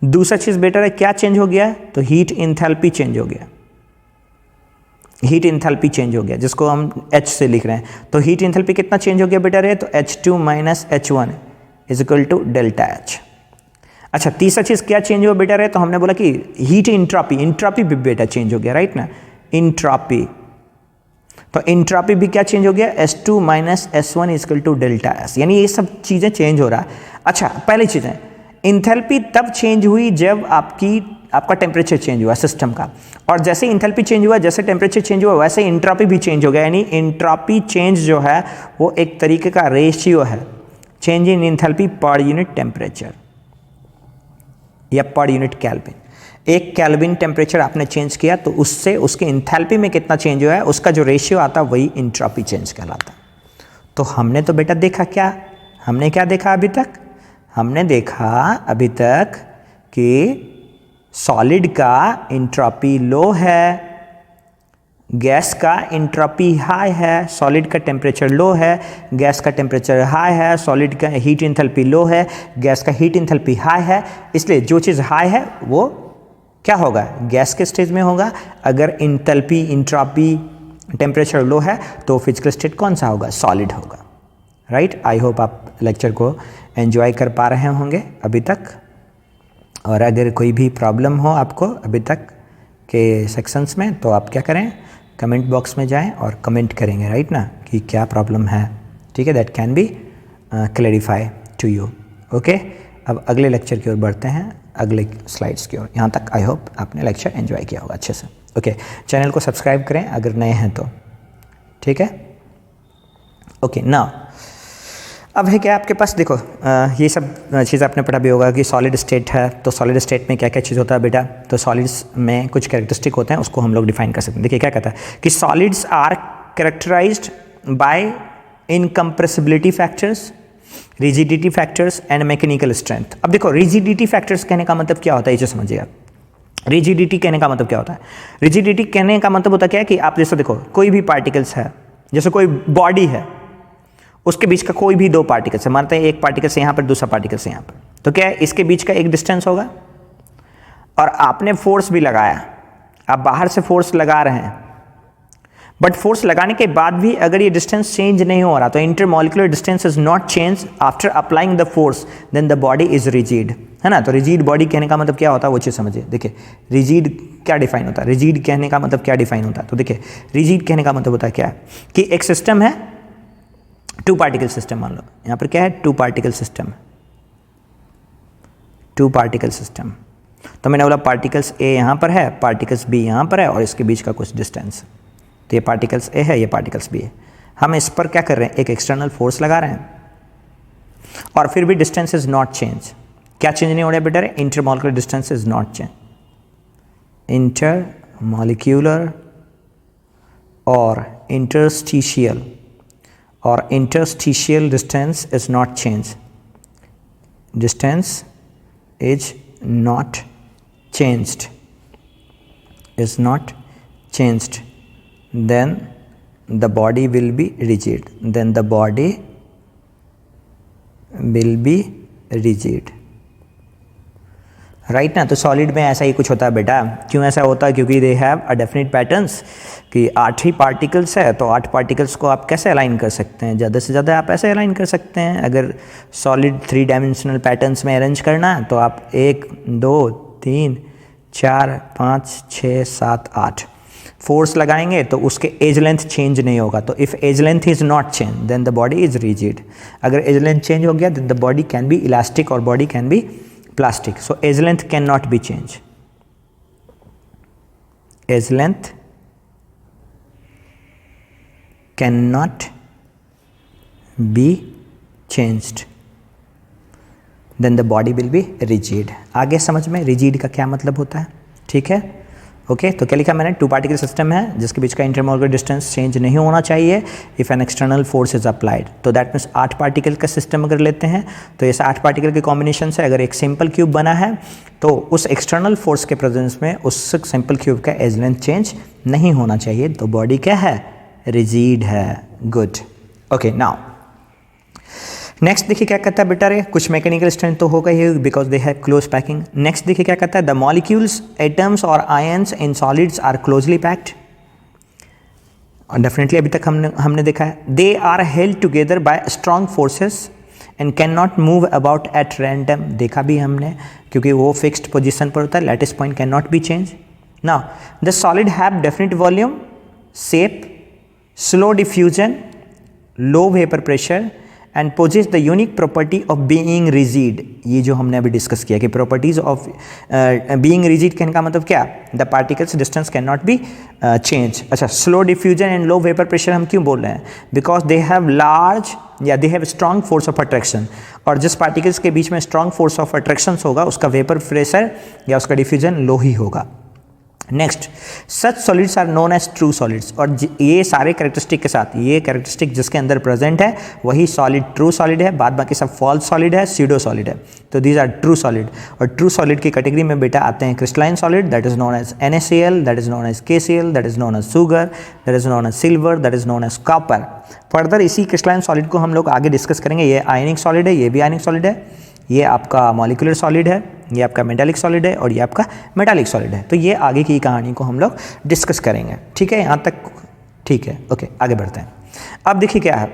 दूसरा चीज़ बेटर है क्या चेंज हो गया, तो हीट इंथैल्पी चेंज हो गया, हीट इंथैल्पी चेंज हो गया, जिसको हम H से लिख रहे हैं। तो हीट इंथैल्पी कितना चेंज हो गया बेटर है, तो H2 minus H1 is equal to delta H। अच्छा, तीसरा चीज़ क्या चेंज हुआ बेटर है, तो हमने बोला कि हीट इंट्रॉपी, इंट्रॉपी भी बेटा चेंज हो गया, राइट ना, इंट्रॉपी। तो इंट्रॉपी भी क्या चेंज हो गया, S2 minus S1 equal to delta S, यानी ये सब चीज़ें चेंज हो रहा है। अच्छा, पहली चीज़ें, इंथैल्पी तब चेंज हुई जब आपका टेम्परेचर चेंज हुआ सिस्टम का, और जैसे इंथैल्पी चेंज हुआ, जैसे टेम्परेचर चेंज हुआ, वैसे इंट्रॉपी भी चेंज हो गया। यानी इंट्रॉपी चेंज जो है वो एक तरीके का रेशियो है, change in enthalpy per unit temperature या पर यूनिट केल्विन। एक केल्विन टेम्परेचर आपने चेंज किया तो उससे उसके इंथैल्पी में कितना चेंज हुआ है, उसका जो रेशियो आता है वही इंट्रॉपी चेंज कहलाता है। तो हमने तो बेटा देखा क्या, हमने क्या देखा अभी तक, हमने देखा अभी तक कि सॉलिड का इंट्रॉपी लो है, गैस का इंट्रॉपी हाई है, सॉलिड का टेम्परेचर लो है, गैस का टेम्परेचर हाई है, सॉलिड का हीट इंथैल्पी लो है, गैस का हीट इंथैल्पी हाई है। इसलिए जो चीज़ हाई है वो क्या होगा, गैस के स्टेज में होगा। अगर इंथैल्पी, इंट्रॉपी, टेम्परेचर लो है तो फिजिकल स्टेट कौन सा होगा, सॉलिड होगा, राइट। आई होप आप लेक्चर को एंजॉय कर पा रहे होंगे अभी तक, और अगर कोई भी प्रॉब्लम हो आपको अभी तक के सेक्शंस में तो आप क्या करें, कमेंट बॉक्स में जाएं और कमेंट करेंगे, राइट ना, कि क्या प्रॉब्लम है, ठीक है, that can be clarify to you. Okay, अब अगले लेक्चर की ओर बढ़ते हैं, अगले स्लाइड्स की ओर। यहाँ तक आई होप आपने लेक्चर एंजॉय किया होगा अच्छे से। ओके, चैनल को सब्सक्राइब करें अगर नए हैं तो, ठीक है। ओके, नाउ अब है क्या आपके पास, देखो ये सब चीज़ आपने पढ़ा भी होगा कि सॉलिड स्टेट है, तो सॉलिड स्टेट में क्या क्या चीज़ होता है बेटा, तो सॉलिड्स में कुछ कैरेक्टरिस्टिक होते हैं, उसको हम लोग डिफाइन कर सकते हैं। देखिए क्या कहता है कि solids are characterized by incompressibility factors, rigidity factors and mechanical strength. अब देखो रिजिडिटी फैक्टर्स कहने का मतलब क्या होता है, ये समझिएगा। रिजिडिटी कहने का मतलब क्या होता है, रिजिडिटी कहने का मतलब होता क्या है कि आप जैसे देखो कोई भी पार्टिकल्स है, जैसे कोई बॉडी है, उसके बीच का कोई भी दो पार्टिकल्स है, मानते हैं एक पार्टिकल से यहाँ पर, दूसरा पार्टिकल से यहाँ पर, तो क्या है इसके बीच का एक डिस्टेंस होगा, और आपने फोर्स भी लगाया, आप बाहर से फोर्स लगा रहे हैं, बट फोर्स लगाने के बाद भी अगर ये डिस्टेंस चेंज नहीं हो रहा तो intermolecular distance is not change after applying the force, then the body is rigid, है ना। तो रिजिड बॉडी कहने का मतलब क्या होता है वो चीज़ समझिए। देखिए रिजिड क्या डिफाइन होता है, रिजिड कहने का मतलब क्या डिफाइन होता है। तो देखिए रिजिड कहने का मतलब होता है क्या है कि एक सिस्टम है, टू पार्टिकल सिस्टम, मान लो यहाँ पर क्या है, two particle system, two particle system. तो मैंने बोला पार्टिकल्स ए यहाँ पर है, पार्टिकल्स बी यहाँ पर है और इसके बीच का कुछ डिस्टेंस, तो ये पार्टिकल्स ए है, ये पार्टिकल्स बी है। हम इस पर क्या कर रहे हैं, एक एक्सटर्नल फोर्स लगा रहे हैं और फिर भी डिस्टेंस इज नॉट चेंज। क्या चेंज नहीं हो रहा बेटर है, intermolecular distance is not change, intermolecular और interstitial distance is not changed, distance is not changed, is not changed, then the body will be rigid, then the body will be rigid, right ना। तो सॉलिड में ऐसा ही कुछ होता है बेटा। क्यों ऐसा होता है, क्योंकि दे हैव अ डेफिनेट पैटर्न्स, कि 8 ही पार्टिकल्स है, तो 8 पार्टिकल्स को आप कैसे अलाइन कर सकते हैं, ज़्यादा से ज़्यादा आप ऐसे अलाइन कर सकते हैं। अगर सॉलिड 3 डायमेंशनल पैटर्न्स में अरेंज करना है तो आप 1 2 3 4 5 6 7 8 फोर्स लगाएंगे तो उसके एज लेंथ चेंज नहीं होगा। तो if edge length is not change then the body is rigid. अगर एज लेंथ चेंज हो गया then the body can be elastic और body can be plastic. So edge length cannot be changed. Edge length cannot be changed. Then the body will be rigid. आगे समझ में rigid का क्या मतलब होता है, ठीक है। ओके तो क्या लिखा मैंने, टू पार्टिकल सिस्टम है जिसके बीच का इंटरमॉलिक्यूलर डिस्टेंस चेंज नहीं होना चाहिए if an external force is applied. तो दैट मीन्स 8 पार्टिकल का सिस्टम अगर लेते हैं तो ऐसा 8 पार्टिकल के कॉम्बिनेशन से अगर एक सिंपल क्यूब बना है तो उस एक्सटर्नल फोर्स के प्रेजेंस में उस सिंपल क्यूब का एज लेंथ चेंज नहीं होना चाहिए, तो बॉडी क्या है, रिजिड है। गुड, ओके नाउ नेक्स्ट देखिए क्या कहता है बेटा रे, कुछ मैकेनिकल स्ट्रेंथ तो होगा ही because they have close packing. Next देखिए क्या कहता है, द मॉलिक्यूल्स एटम्स और ions in solids are closely packed. और डेफिनेटली अभी तक हमने देखा है, they are held together by strong forces and can not move about at random. देखा भी हमने क्योंकि वो फिक्स्ड पोजिशन पर होता है, lattice point can not be change. Now the solid have definite volume, shape, slow diffusion, low vapour pressure and possess the unique property of being rigid. ये जो हमने अभी डिस्कस किया कि प्रॉपर्टीज ऑफ बीइंग रिजिड कहने का मतलब क्या, the particles distance can not be change. अच्छा, slow diffusion and low vapour pressure हम क्यों बोल रहे हैं, बिकॉज दे हैव लार्ज या they have strong force of attraction, और जिस पार्टिकल्स के बीच में स्ट्रॉन्ग फोर्स ऑफ अट्रैक्शन होगा उसका वेपर प्रेशर या उसका डिफ्यूजन लो ही होगा। Next, such solids are known as true solids. और ये सारे कैरेक्टरिस्टिक के साथ, ये कैरेक्टरिस्टिक जिसके अंदर प्रेजेंट है वही सॉलिड ट्रू सॉलिड है, बाद बाकी सब फॉल्स सॉलिड है, स्यूडो सॉलिड है। तो दीज आर ट्रू सॉलिड। और ट्रू सॉलिड की कैटेगरी में बेटा आते हैं crystalline solid, that is known as NaCl, that is known as KCl, that is known as sugar, that is known as silver, that is known as copper. Further इसी क्रिस्टलाइन सॉलिड को हम लोग आगे डिस्कस करेंगे। ये आयनिक सॉलिड है, ये भी आयनिक सॉलिड है, ये आपका मॉलिक्यूलर सॉलिड है, ये आपका मेटालिक सॉलिड है और ये आपका मेटालिक सॉलिड है। तो ये आगे की कहानी को हम लोग डिस्कस करेंगे, ठीक है, यहाँ तक ठीक है। ओके आगे बढ़ते हैं। अब देखिए क्या है,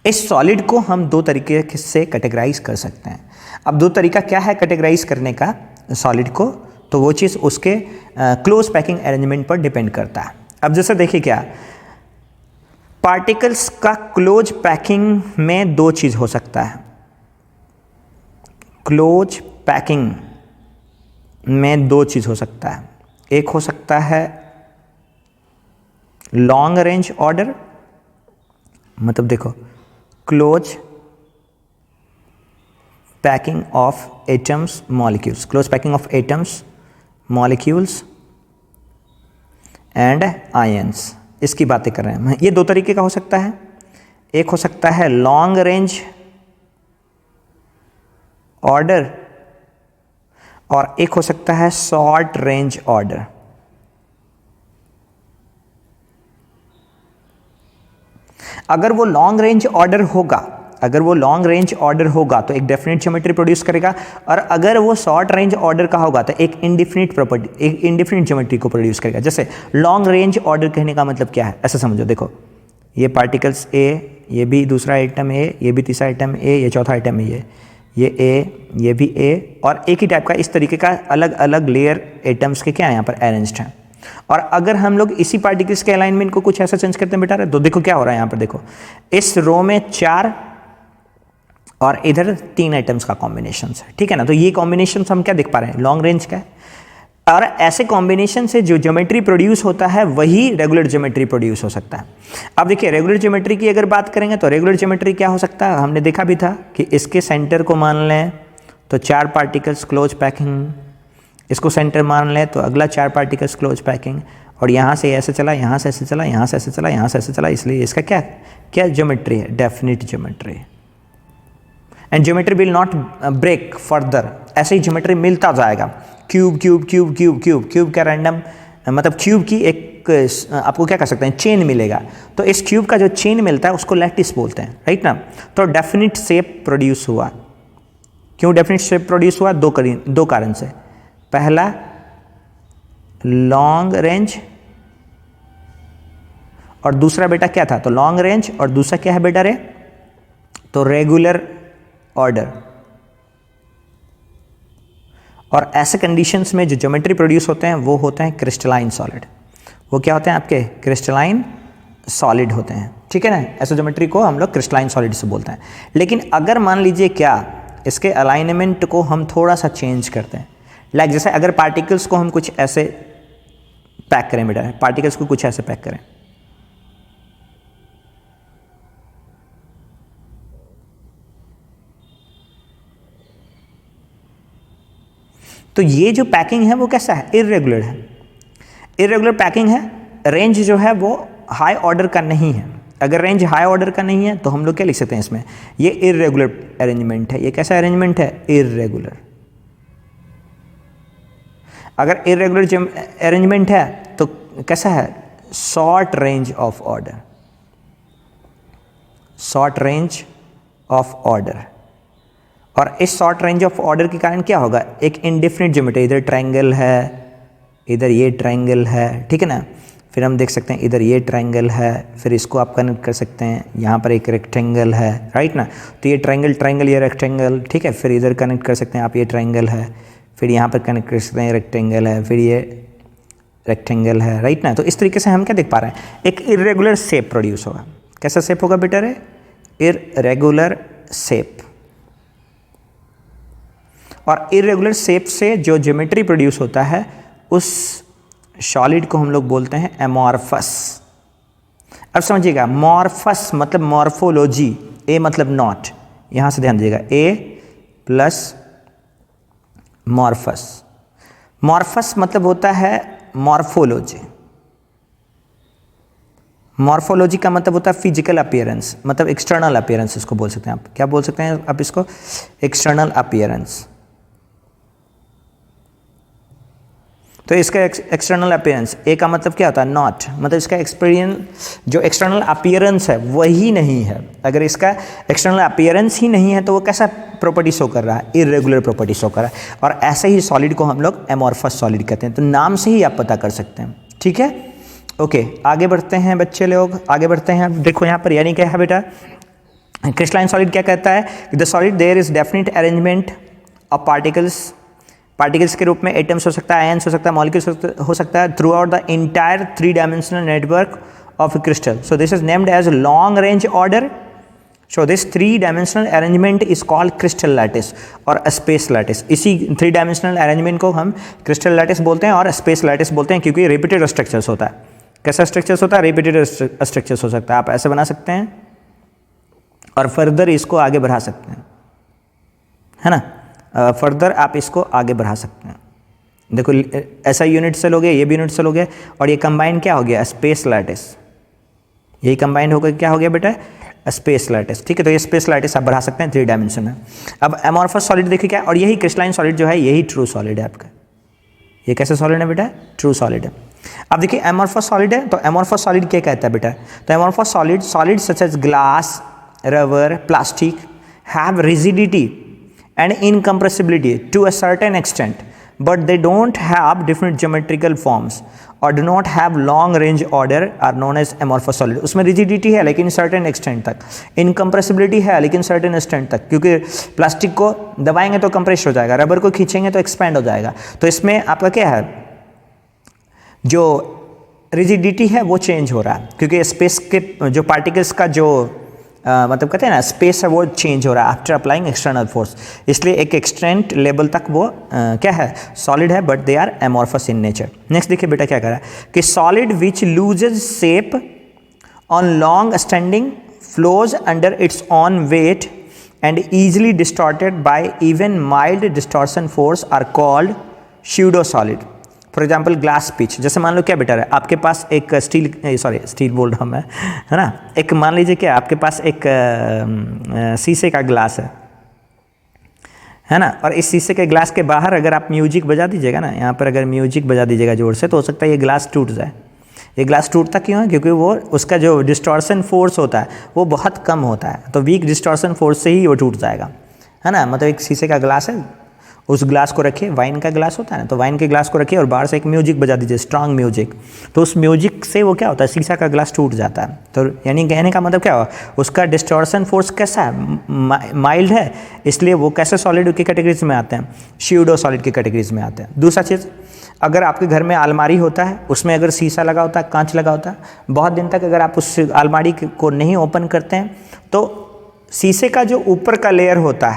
इस सॉलिड को हम 2 तरीके से कैटेगराइज कर सकते हैं। अब 2 तरीका क्या है कैटेगराइज करने का सॉलिड को, तो वो चीज़ उसके क्लोज पैकिंग अरेंजमेंट पर डिपेंड करता है। अब जैसे देखिए क्या, पार्टिकल्स का क्लोज पैकिंग में 2 चीज़ हो सकता है। क्लोज पैकिंग में 2 चीज़ हो सकता है, एक हो सकता है लॉन्ग रेंज ऑर्डर, मतलब देखो close packing of atoms molecules, close packing of atoms molecules and ions, इसकी बातें कर रहे हैं। ये 2 तरीके का हो सकता है, एक हो सकता है लॉन्ग रेंज ऑर्डर और एक हो सकता है शॉर्ट रेंज ऑर्डर। अगर वो लॉन्ग रेंज ऑर्डर होगा अगर वो लॉन्ग रेंज ऑर्डर होगा तो एक डेफिनेट ज्योमेट्री प्रोड्यूस करेगा, और अगर वो शॉर्ट रेंज ऑर्डर का होगा तो एक इंडिफिनिट प्रॉपर्टी, एक इंडिफिनिट ज्योमेट्री को प्रोड्यूस करेगा। जैसे लॉन्ग रेंज ऑर्डर कहने का मतलब क्या है, ऐसा समझो, देखो ये पार्टिकल्स ए, ये भी दूसरा आइटम ए, ये भी तीसरा आइटम ए, ये चौथा आइटम ए, ये ए, ये भी ए, और एक ही टाइप का इस तरीके का अलग अलग लेयर एटम्स के क्या है यहाँ पर अरेंज्ड हैं। और अगर हम लोग इसी पार्टिकल्स के अलाइनमेंट को कुछ ऐसा चेंज करते हैं बेटा, तो देखो क्या हो रहा है यहाँ पर, देखो इस रो में 4 और इधर 3 आइटम्स का कॉम्बिनेशन है, ठीक है ना। तो ये कॉम्बिनेशन हम क्या देख पा रहे हैं, लॉन्ग रेंज का है। और ऐसे कॉम्बिनेशन से जो ज्योमेट्री प्रोड्यूस होता है वही रेगुलर ज्योमेट्री प्रोड्यूस हो सकता है। अब देखिए रेगुलर ज्योमेट्री की अगर बात करेंगे तो रेगुलर ज्योमेट्री क्या हो सकता है, हमने देखा भी था कि इसके सेंटर को मान लें तो 4 पार्टिकल्स क्लोज पैकिंग, इसको सेंटर मान लें तो अगला 4 पार्टिकल्स क्लोज पैकिंग, और यहाँ से ऐसे चला, यहाँ से ऐसे चला, यहाँ से ऐसे चला, यहाँ से ऐसे चला, इसलिए इसका क्या क्या ज्योमेट्री है, definite geometry. And geometry will not break further, ऐसे ही ज्योमेट्री मिलता जाएगा। Cube cube cube cube cube cube का रैंडम मतलब क्यूब की एक आपको क्या कर सकते हैं, चेन मिलेगा। तो इस क्यूब का जो चेन मिलता है उसको लैटिस बोलते हैं, राइट ना। तो डेफिनिट शेप प्रोड्यूस हुआ। क्यों डेफिनिट शेप प्रोड्यूस हुआ, दो कारण से। पहला लॉन्ग रेंज, और दूसरा बेटा क्या था, तो लॉन्ग रेंज और दूसरा क्या है बेटा रे, तो रेगुलर ऑर्डर। और ऐसे कंडीशंस में जो ज्योमेट्री प्रोड्यूस होते हैं वो होते हैं क्रिस्टलाइन सॉलिड। वो क्या होते हैं आपके, क्रिस्टलाइन सॉलिड होते हैं, ठीक है ना। ऐसे ज्योमेट्री को हम लोग क्रिस्टलाइन सॉलिड से बोलते हैं। लेकिन अगर मान लीजिए क्या इसके अलाइनमेंट को हम थोड़ा सा चेंज करते हैं, लाइक जैसे अगर पार्टिकल्स को हम कुछ ऐसे पैक करें बेटा, पार्टिकल्स को कुछ ऐसे पैक करें, तो ये जो पैकिंग है वो कैसा है, इर्रेगुलर है। इर्रेगुलर पैकिंग है, रेंज जो है वो हाई ऑर्डर का नहीं है। अगर रेंज हाई ऑर्डर का नहीं है तो हम लोग क्या लिख सकते हैं इसमें, ये इर्रेगुलर अरेंजमेंट है। ये कैसा अरेंजमेंट है, इर्रेगुलर। अगर इर्रेगुलर अरेंजमेंट है तो कैसा है, short range of order, short range of order. और इस शॉर्ट रेंज ऑफ ऑर्डर के कारण क्या होगा, एक इंडिफिनिट ज्योमेट्री, इधर ट्रायंगल है, इधर ये ट्रायंगल है, ठीक है ना। फिर हम देख सकते हैं इधर ये ट्रायंगल है, फिर इसको आप कनेक्ट कर सकते हैं, यहाँ पर एक रेक्टेंगल है, राइट ना। तो ये ट्रायंगल ट्रायंगल, ये रेक्टेंगल, ठीक है। फिर इधर कनेक्ट कर सकते हैं आप, ये ट्रायंगल है, फिर यहाँ पर कनेक्ट कर सकते हैं, रेक्टेंगल है, फिर ये रेक्टेंगल है, राइट ना। तो इस तरीके से हम क्या देख पा रहे हैं, एक इर्रेगुलर शेप प्रोड्यूस होगा। कैसा शेप होगा बेटा रे, इर्रेगुलर शेप। और इर्रेगुलर शेप से जो ज्योमेट्री प्रोड्यूस होता है उस सॉलिड को हम लोग बोलते हैं एमॉर्फस। अब समझिएगा, मॉर्फस मतलब मॉर्फोलॉजी, ए मतलब नॉट, यहां से ध्यान दीजिएगा, ए प्लस मॉर्फस। मॉर्फस मतलब होता है मॉर्फोलॉजी। मॉर्फोलॉजी का मतलब होता है फिजिकल अपीयरेंस, मतलब एक्सटर्नल अपीयरेंस इसको बोल सकते हैं आप। क्या बोल सकते हैं आप इसको, एक्सटर्नल अपीयरेंस। तो इसका एक्सटर्नल अपीयरेंस, ए का मतलब क्या होता है, नॉट, मतलब इसका एक्सपीरियंस जो एक्सटर्नल अपीयरेंस है वही नहीं है। अगर इसका एक्सटर्नल अपीयरेंस ही नहीं है तो वो कैसा प्रॉपर्टी शो कर रहा है, इर्रेगुलर प्रॉपर्टी शो कर रहा है। और ऐसे ही सॉलिड को हम लोग एमॉर्फस सॉलिड कहते हैं। तो नाम से ही आप पता कर सकते हैं, ठीक है। ओके, आगे बढ़ते हैं बच्चे लोग, आगे बढ़ते हैं। देखो यहाँ पर यानी क्या है बेटा, क्रिस्टलाइन सॉलिड क्या कहता है, the solid there is definite arrangement of particles, particles के रूप में एटम्स हो सकता है, आयन्स हो सकता है, मॉलिक्यूल्स हो सकता है, throughout the entire 3 dimensional network of crystal. So this is named as long range order. So this 3 dimensional arrangement is called crystal lattice और स्पेस लैटिस। इसी 3 डायमेंशनल अरेंजमेंट को हम क्रिस्टल लैटिस बोलते हैं और स्पेस लैटिस बोलते हैं, क्योंकि रिपीटेड स्ट्रक्चर्स होता है। कैसा स्ट्रक्चर्स होता है, रिपीटेड स्ट्रक्चर्स हो सकता है। आप ऐसे बना सकते हैं और फर्दर इसको आगे बढ़ा सकते हैं, है ना। फर्दर आप इसको आगे बढ़ा सकते हैं। देखो ऐसा यूनिट सेल हो गया, ये भी यूनिट सेल हो गया, और ये कंबाइन क्या हो गया, स्पेस लैटिस। यही कंबाइन होकर क्या हो गया बेटा, स्पेस लैटिस, ठीक है। तो ये स्पेस लैटिस आप बढ़ा सकते हैं 3 डायमेंशन में। अब एमॉर्फस सॉलिड देखिए क्या, और यही क्रिस्टलाइन सॉलिड जो है यही ट्रू सॉलिड है आपका। ये कैसा सॉलिड है बेटा, ट्रू सॉलिड है। अब देखिए एमॉर्फस सॉलिड है, तो एमॉर्फस सॉलिड क्या कहता है बेटा, तो amorphous solid, solid such as glass, rubber, plastic have rigidity and incompressibility to a certain extent, but they don't have different geometrical forms or do not have long range order are known as amorphous solid. उसमें rigidity है लेकिन certain extent तक, incompressibility है लेकिन certain extent तक, क्योंकि प्लास्टिक को दबाएंगे तो कंप्रेस हो जाएगा, रबर को खींचेंगे तो एक्सपैंड हो जाएगा। तो इसमें आपका क्या है, जो रिजिडिटी है वो चेंज हो रहा है क्योंकि स्पेस के जो पार्टिकल्स का जो मतलब कहते हैं ना स्पेस है वो चेंज हो रहा है आफ्टर अप्लाइंग एक्सटर्नल फोर्स, इसलिए एक एक्सटेंट लेवल तक वो क्या है सॉलिड है, but they are amorphous in nature. Next देखिए बेटा क्या कह रहा है कि solid which loses shape on long standing flows under its own weight and easily distorted by even mild distortion force are called pseudo solid. For example glass pitch, जैसे मान लो क्या बेटा है आपके पास एक स्टील बोल रहा हूँ मैं, है ना, एक मान लीजिए क्या आपके पास एक शीशे का ग्लास है ना, और इस शीशे के ग्लास के बाहर अगर आप म्यूजिक बजा दीजिएगा ना, यहाँ पर अगर म्यूजिक बजा दीजिएगा जोर से तो हो सकता है ये ग्लास टूट जाए। ये ग्लास टूटता क्यों है, क्योंकि वो उसका जो डिस्टॉर्शन फोर्स होता है वो बहुत कम होता है, तो वीक डिस्टॉर्शन फोर्स से ही वो टूट जाएगा, है ना। मतलब एक शीशे का ग्लास है, उस ग्लास को रखिए, वाइन का ग्लास होता है ना, तो वाइन के ग्लास को रखिए और बाहर से एक म्यूजिक बजा दीजिए, स्ट्रांग म्यूजिक, तो उस म्यूजिक से वो क्या होता है शीशा का ग्लास टूट जाता है। तो यानी कहने का मतलब क्या हुआ, उसका डिस्टॉर्शन फोर्स कैसा है, माइल्ड है, इसलिए वो कैसे सॉलिड की कैटेगरीज में आते हैं, स्यूडो सॉलिड की कैटेगरीज में आते हैं। दूसरा चीज़, अगर आपके घर में अलमारी होता है, उसमें अगर शीशा लगा होता है, कांच लगा होता है, बहुत दिन तक अगर आप उस अलमारी को नहीं ओपन करते हैं तो शीशे का जो ऊपर का लेयर होता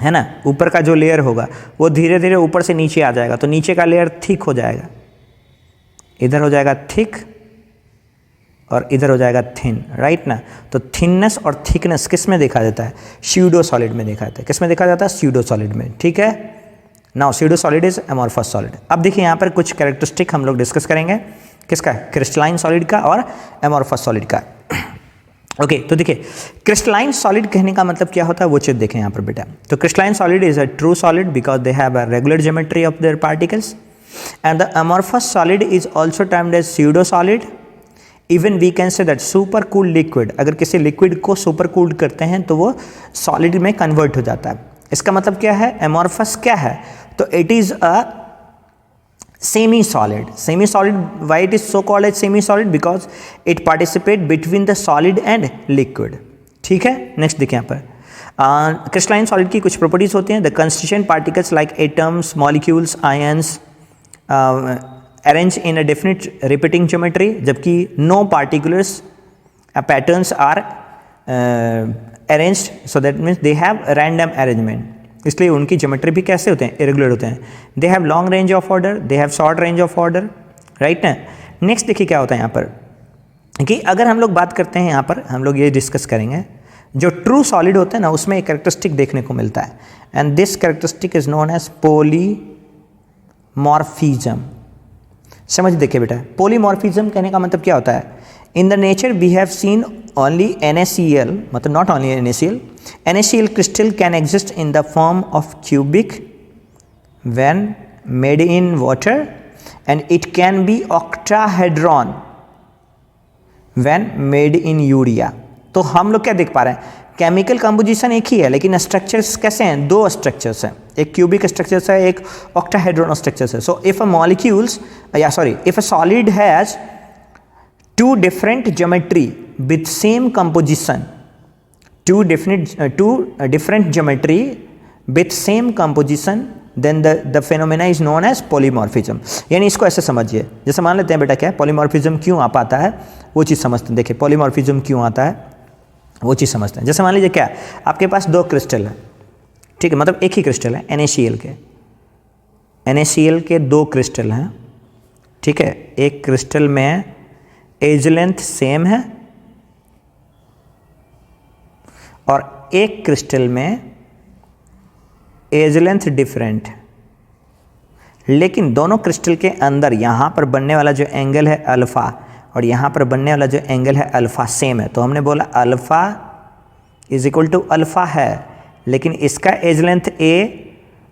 है ना, ऊपर का जो लेयर होगा वो धीरे धीरे ऊपर से नीचे आ जाएगा, तो नीचे का लेयर थिक हो जाएगा, इधर हो जाएगा थिक और इधर हो जाएगा थिन, राइट ना। तो थिननेस और थिकनेस किस में देखा जाता है, स्यूडो सॉलिड में देखा जाता है। किस में देखा जाता है, स्यूडो सॉलिड में, ठीक है। Now pseudo solid is amorphous solid. अब देखिए यहाँ पर कुछ कैरेक्टरिस्टिक हम लोग डिस्कस करेंगे, किसका, क्रिस्टलाइन सॉलिड का और एमॉर्फस सॉलिड का। ओके तो देखिए क्रिस्टलाइन सॉलिड कहने का मतलब क्या होता है वो चीज़ देखें यहाँ पर बेटा। तो crystalline solid is a true solid because they have a regular geometry of their particles and the amorphous solid is also termed as pseudo solid. Even we can say that super cooled liquid, अगर किसी लिक्विड को सुपर कूल्ड करते हैं तो वो सॉलिड में कन्वर्ट हो जाता है। इसका मतलब क्या है, एमॉर्फस क्या है, तो it is a semi solid why it is so called as semi solid because it participate between the solid and liquid, ठीक है। नेक्स्ट देखिए यहाँ पर क्रिस्टलाइन सॉलिड की कुछ प्रॉपर्टीज होती हैं। The constituent particles like atoms, molecules, ions arrange in a definite repeating geometry, जबकि no particulars patterns are arranged so that means they have random arrangement, इसलिए उनकी ज्योमेट्री भी कैसे होते हैं, इरेगुलर होते हैं। They have long range of order, they have short range of order, right ना। नेक्स्ट देखिए क्या होता है यहाँ पर कि अगर हम लोग बात करते हैं, यहाँ पर हम लोग ये डिस्कस करेंगे जो ट्रू सॉलिड होते हैं ना उसमें एक कैरेक्टरिस्टिक देखने को मिलता है and this characteristic is known as polymorphism. समझ देखिए बेटा, पॉलीमॉर्फिज्म कहने का मतलब क्या होता है, in the nature we have seen only NaCl, मतलब not only NaCl, NaCl crystal can exist in the form of cubic when made in water and it can be octahedron when made in urea। तो हम लोग क्या देख पा रहे हैं, केमिकल कंपोजिशन एक ही है लेकिन स्ट्रक्चर्स कैसे हैं, दो स्ट्रक्चर्स हैं, एक क्यूबिक स्ट्रक्चर्स है, एक ऑक्टाहेड्रॉन स्ट्रक्चर्स है। So if a molecules if a solid has two different geometry with same composition, two different geometry with same composition, then the phenomena is known as polymorphism। यानी इसको ऐसे समझिए, जैसे मान लेते हैं बेटा क्या है पॉलीमॉर्फिज्म क्यों आ पाता है वो चीज़ समझते हैं। देखिए पॉलीमॉर्फिज्म क्यों आता है वो चीज़ समझते हैं। जैसे मान लीजिए क्या आपके पास दो क्रिस्टल है, ठीक है, मतलब एक ही क्रिस्टल है, NaCl के दो क्रिस्टल हैं, ठीक है। एक क्रिस्टल में एज लेंथ सेम है और एक क्रिस्टल में एज लेंथ डिफरेंट है, लेकिन दोनों क्रिस्टल के अंदर यहाँ पर बनने वाला जो एंगल है अल्फ़ा और यहाँ पर बनने वाला जो एंगल है अल्फ़ा सेम है। तो हमने बोला alpha is equal to alpha है, लेकिन इसका एज लेंथ ए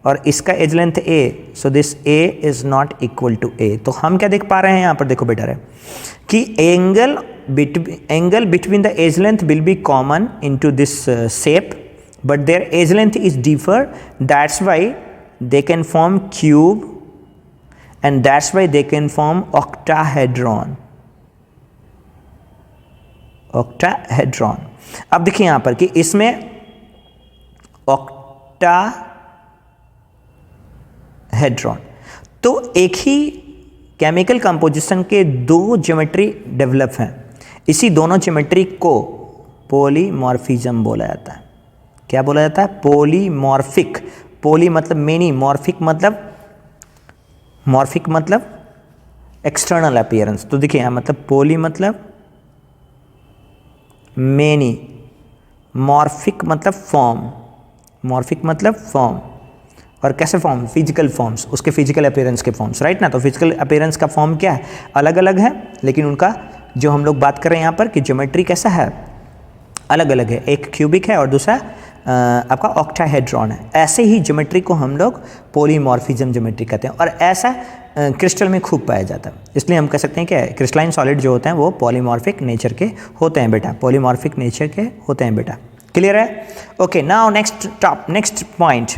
और इसका edge length a, so this a is not equal to a. तो हम क्या देख पा रहे हैं यहाँ पर, देखो बेटर है कि angle between the edge length will be common into this shape, but their edge length is differ, that's why they can form cube and that's why they can form octahedron. Octahedron. अब देखिए यहां पर कि इसमें ऑक्टाहेड्रॉन, तो एक ही केमिकल कंपोजिशन के दो ज्योमेट्री डेवलप हैं, इसी दोनों ज्योमेट्री को पॉलीमॉर्फिज्म बोला जाता है। क्या बोला जाता है? पॉलीमॉर्फिक। पॉली मतलब मेनी, मॉर्फिक मतलब एक्सटर्नल अपीयरेंस। तो देखिए यहां मतलब पॉली मतलब मेनी, मॉर्फिक मतलब फॉर्म, और कैसे फॉर्म? फिजिकल फॉर्म्स, उसके फिजिकल अपीयरेंस के फॉर्म्स, राइट ना। तो फिजिकल अपीयरेंस का फॉर्म क्या है? अलग अलग है, लेकिन उनका जो हम लोग बात कर रहे हैं यहाँ पर कि ज्योमेट्री कैसा है, अलग अलग है। एक क्यूबिक है और दूसरा आपका ऑक्टाहेड्रॉन है। ऐसे ही ज्योमेट्री को हम लोग पॉलीमॉर्फिज्म ज्योमेट्री कहते हैं, और ऐसा क्रिस्टल में खूब पाया जाता है। इसलिए हम कह सकते हैं कि क्रिस्टलाइन सॉलिड जो होते हैं वो पॉलीमॉर्फिक नेचर के होते हैं बेटा, पॉलीमॉर्फिक नेचर के होते हैं बेटा। क्लियर है? Okay, now next point.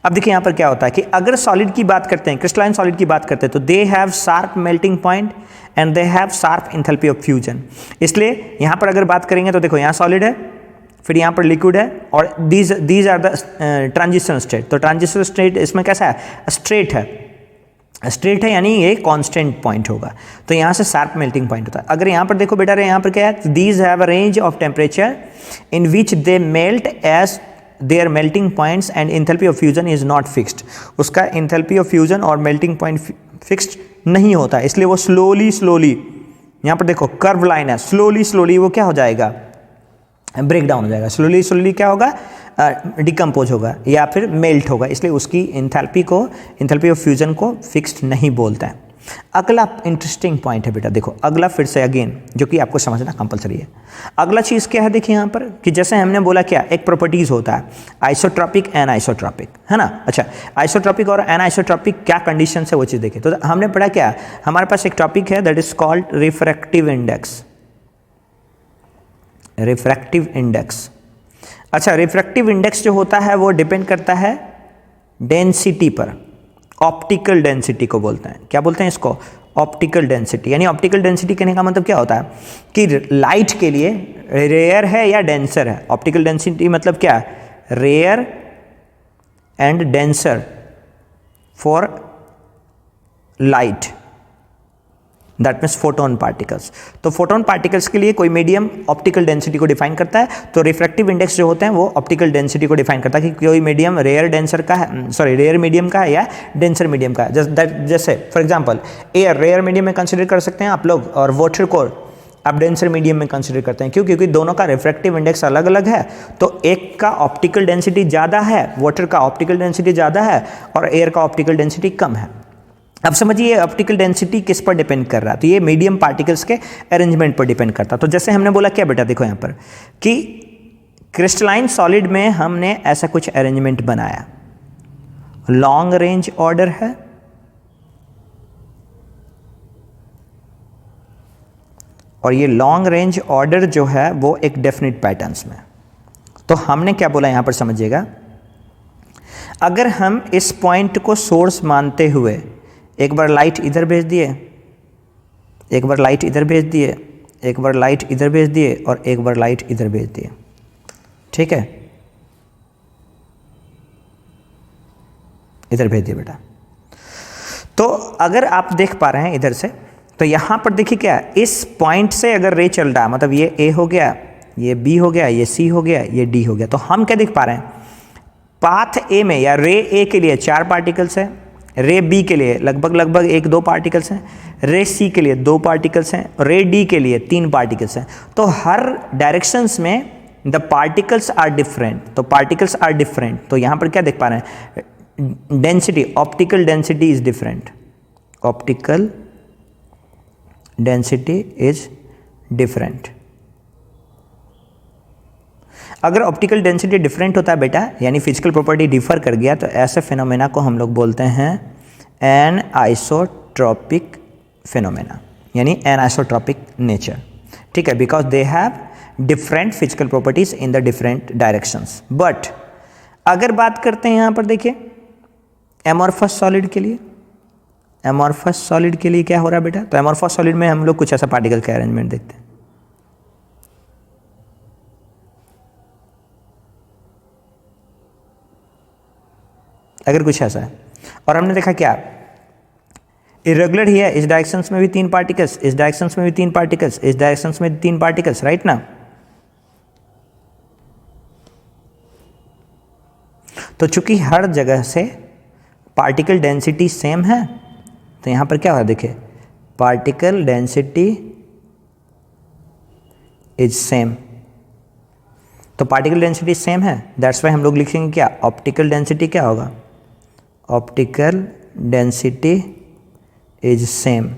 अब देखिए यहाँ पर क्या होता है कि अगर सॉलिड की बात करते हैं, क्रिस्टलाइन सॉलिड की बात करते हैं, तो they have sharp melting point and they have sharp enthalpy of fusion. इसलिए यहाँ पर अगर बात करेंगे तो देखो यहाँ सॉलिड है, फिर यहाँ पर लिक्विड है, और these are the transition state. तो ट्रांजिशन स्टेट इसमें कैसा है? स्ट्रेट है, यानी ये कांस्टेंट पॉइंट होगा। तो यहाँ से शार्प मेल्टिंग पॉइंट होता है। अगर यहाँ पर देखो बेटा, यहाँ पर क्या है? These have a range of temperature in which they melt as their melting points and enthalpy of fusion is not fixed. उसका एंथैल्पी ऑफ फ्यूजन और मेल्टिंग पॉइंट फिक्स्ड नहीं होता, इसलिए वो स्लोली यहाँ पर देखो कर्व लाइन है, स्लोली वो क्या हो जाएगा? ब्रेक डाउन हो जाएगा। स्लोली क्या होगा? डिकम्पोज होगा या फिर मेल्ट होगा, इसलिए उसकी एंथैल्पी ऑफ फ्यूजन को फिक्स्ड नहीं बोलता है। अगला इंटरेस्टिंग पॉइंट है बेटा, देखो अगला फिर से अगेन जो कि आपको समझना कंपलसरी है। अगला चीज़ क्या है? देखिए यहाँ पर कि जैसे हमने बोला क्या, एक प्रॉपर्टीज होता है आइसोट्रॉपिक, एनाइसोट्रॉपिक, है ना। अच्छा, आइसोट्रॉपिक और एनाइसोट्रॉपिक क्या कंडीशन है वो चीज़ देखिए। तो हमने पढ़ा क्या, हमारे पास एक टॉपिक है that is called refractive index. Refractive index, अच्छा रिफ्रैक्टिव इंडेक्स जो होता है वो डिपेंड करता है डेंसिटी पर, ऑप्टिकल डेंसिटी को बोलते हैं। क्या बोलते हैं इसको? Optical density. यानी ऑप्टिकल डेंसिटी कहने का मतलब क्या होता है कि लाइट के लिए रेयर है या डेंसर है। ऑप्टिकल डेंसिटी मतलब क्या? Rare and denser for light, that means photon particles. तो फोटोन पार्टिकल्स के लिए कोई मीडियम ऑप्टिकल डेंसिटी को डिफाइन करता है। तो रिफ्रैक्टिव इंडेक्स जो होते हैं वो ऑप्टिकल डेंसिटी को डिफाइन करता है कि कोई मीडियम रेयर डेंसर का है, रेयर मीडियम का है या डेंसर मीडियम का है। जैसे for example air rare medium में कंसिडर कर सकते हैं आप लोग, और वाटर को आप डेंसर मीडियम में कंसिडर करते हैं। क्यों? क्योंकि दोनों का रिफ्रैक्टिव इंडेक्स अलग अलग है। तो एक का ऑप्टिकल डेंसिटी ज़्यादा है, वाटर का ऑप्टिकल डेंसिटी ज़्यादा है, और एयर का ऑप्टिकल डेंसिटी कम है। अब समझिए ये ऑप्टिकल डेंसिटी किस पर डिपेंड कर रहा है? तो ये मीडियम पार्टिकल्स के अरेंजमेंट पर डिपेंड करता है। तो जैसे हमने बोला क्या बेटा, देखो यहाँ पर कि क्रिस्टलाइन सॉलिड में हमने ऐसा कुछ अरेंजमेंट बनाया, लॉन्ग रेंज ऑर्डर है, और ये लॉन्ग रेंज ऑर्डर जो है वो एक डेफिनेट पैटर्न्स में। तो हमने क्या बोला यहाँ पर समझिएगा, अगर हम इस पॉइंट को सोर्स मानते हुए एक बार लाइट इधर भेज दिए, एक बार लाइट इधर भेज दिए, एक बार लाइट इधर भेज दिए, और एक बार लाइट इधर भेज दिए, ठीक है, इधर भेज दिए बेटा। तो अगर आप देख पा रहे हैं इधर से, तो यहाँ पर देखिए क्या, इस पॉइंट से अगर रे चल रहा है, मतलब ये ए हो गया, ये बी हो गया, ये सी हो गया, ये डी हो गया, तो हम क्या देख पा रहे हैं, पाथ ए में या रे ए के लिए 4 पार्टिकल्स है, रे बी के लिए लगभग 1-2 पार्टिकल्स हैं, रे सी के लिए 2 पार्टिकल्स हैं, रे डी के लिए 3 पार्टिकल्स हैं। तो हर डायरेक्शंस में द पार्टिकल्स आर डिफरेंट, तो पार्टिकल्स आर डिफरेंट। तो यहाँ पर क्या देख पा रहे हैं, density, optical density is different, optical density is different. अगर ऑप्टिकल डेंसिटी डिफरेंट होता है बेटा, यानी फिजिकल प्रॉपर्टी डिफर कर गया, तो ऐसे फिनोमेना को हम लोग बोलते हैं एन आइसोट्रॉपिक फिनोमेना, यानी एन आइसोट्रॉपिक नेचर, ठीक है, because they have different physical properties in the different directions. But अगर बात करते हैं यहाँ पर देखिए एमॉर्फस सॉलिड के लिए, एमॉर्फस सॉलिड के लिए क्या हो रहा है बेटा, तो एमॉर्फस सॉलिड में हम लोग कुछ ऐसा पार्टिकल का अरेंजमेंट देखते हैं। अगर कुछ ऐसा है, और हमने देखा क्या इरेगुलर ही है, इस डायरेक्शंस में भी 3 पार्टिकल्स, इस डायरेक्शंस में भी 3 पार्टिकल्स, इस डायरेक्शंस में 3 पार्टिकल्स, राइट ना। तो चूंकि हर जगह से पार्टिकल डेंसिटी सेम है, तो यहां पर क्या हुआ देखिए, पार्टिकल डेंसिटी इज सेम, तो पार्टिकल डेंसिटी सेम है, दैट्स वाई हम लोग लिखेंगे क्या, ऑप्टिकल डेंसिटी क्या होगा, ऑप्टिकल डेंसिटी इज सेम।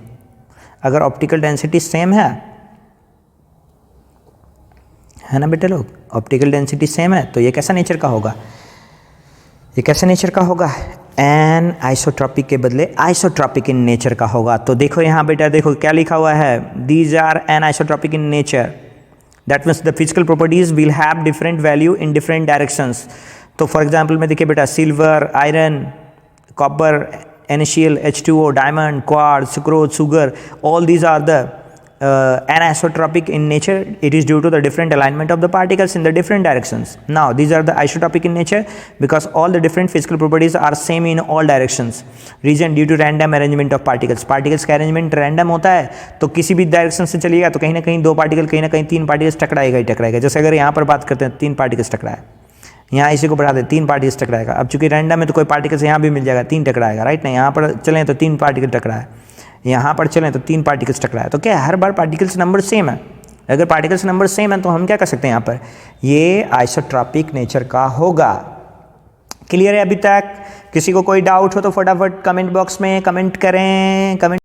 अगर ऑप्टिकल डेंसिटी सेम है ना बेटे लोग, ऑप्टिकल डेंसिटी सेम है, तो ये कैसा नेचर का होगा, ये कैसे नेचर का होगा, एन आइसोट्रॉपिक के बदले आइसोट्रॉपिक इन नेचर का होगा। तो देखो यहाँ बेटा, देखो क्या लिखा हुआ है, these are anisotropic in nature, that means the physical properties will have different value in different directions. तो फॉर एग्जाम्पल में देखिए बेटा, silver, iron, copper, NaCl, H2O, diamond, quartz, sucrose, sugar, all these are the anisotropic in nature. It is due to the different alignment of the particles in the different directions. Now these are the isotropic in nature because all the different physical properties are same in all directions. Reason due to random arrangement of particles. Particles का arrangement random होता है, तो किसी भी डायरेक्शन से चलिएगा तो कहीं ना कहीं 2 पार्टिकल, कहीं ना कहीं 3 पार्टिकल्स टकराएगा ही टकराएगा। जैसे अगर यहाँ पर बात करते हैं 3 पार्टिकल्स टकराए, यहाँ इसी को बढ़ा दे 3 पार्टिकल्स टकराएगा। अब चूंकि रैंडम है तो कोई पार्टिकल्स यहाँ भी मिल जाएगा, 3 टकराएगा, राइट ना। यहाँ पर चलें तो 3 पार्टिकल टकराए, यहाँ पर चलें तो 3 पार्टिकल्स टकराए, तो क्या हर बार पार्टिकल्स नंबर सेम है। अगर पार्टिकल्स नंबर सेम है तो हम क्या कर सकते हैं, यहाँ पर ये आइसोट्रॉपिक नेचर का होगा। क्लियर है अभी तक? किसी को कोई डाउट हो तो फटाफट कमेंट बॉक्स में कमेंट करें, कमेंट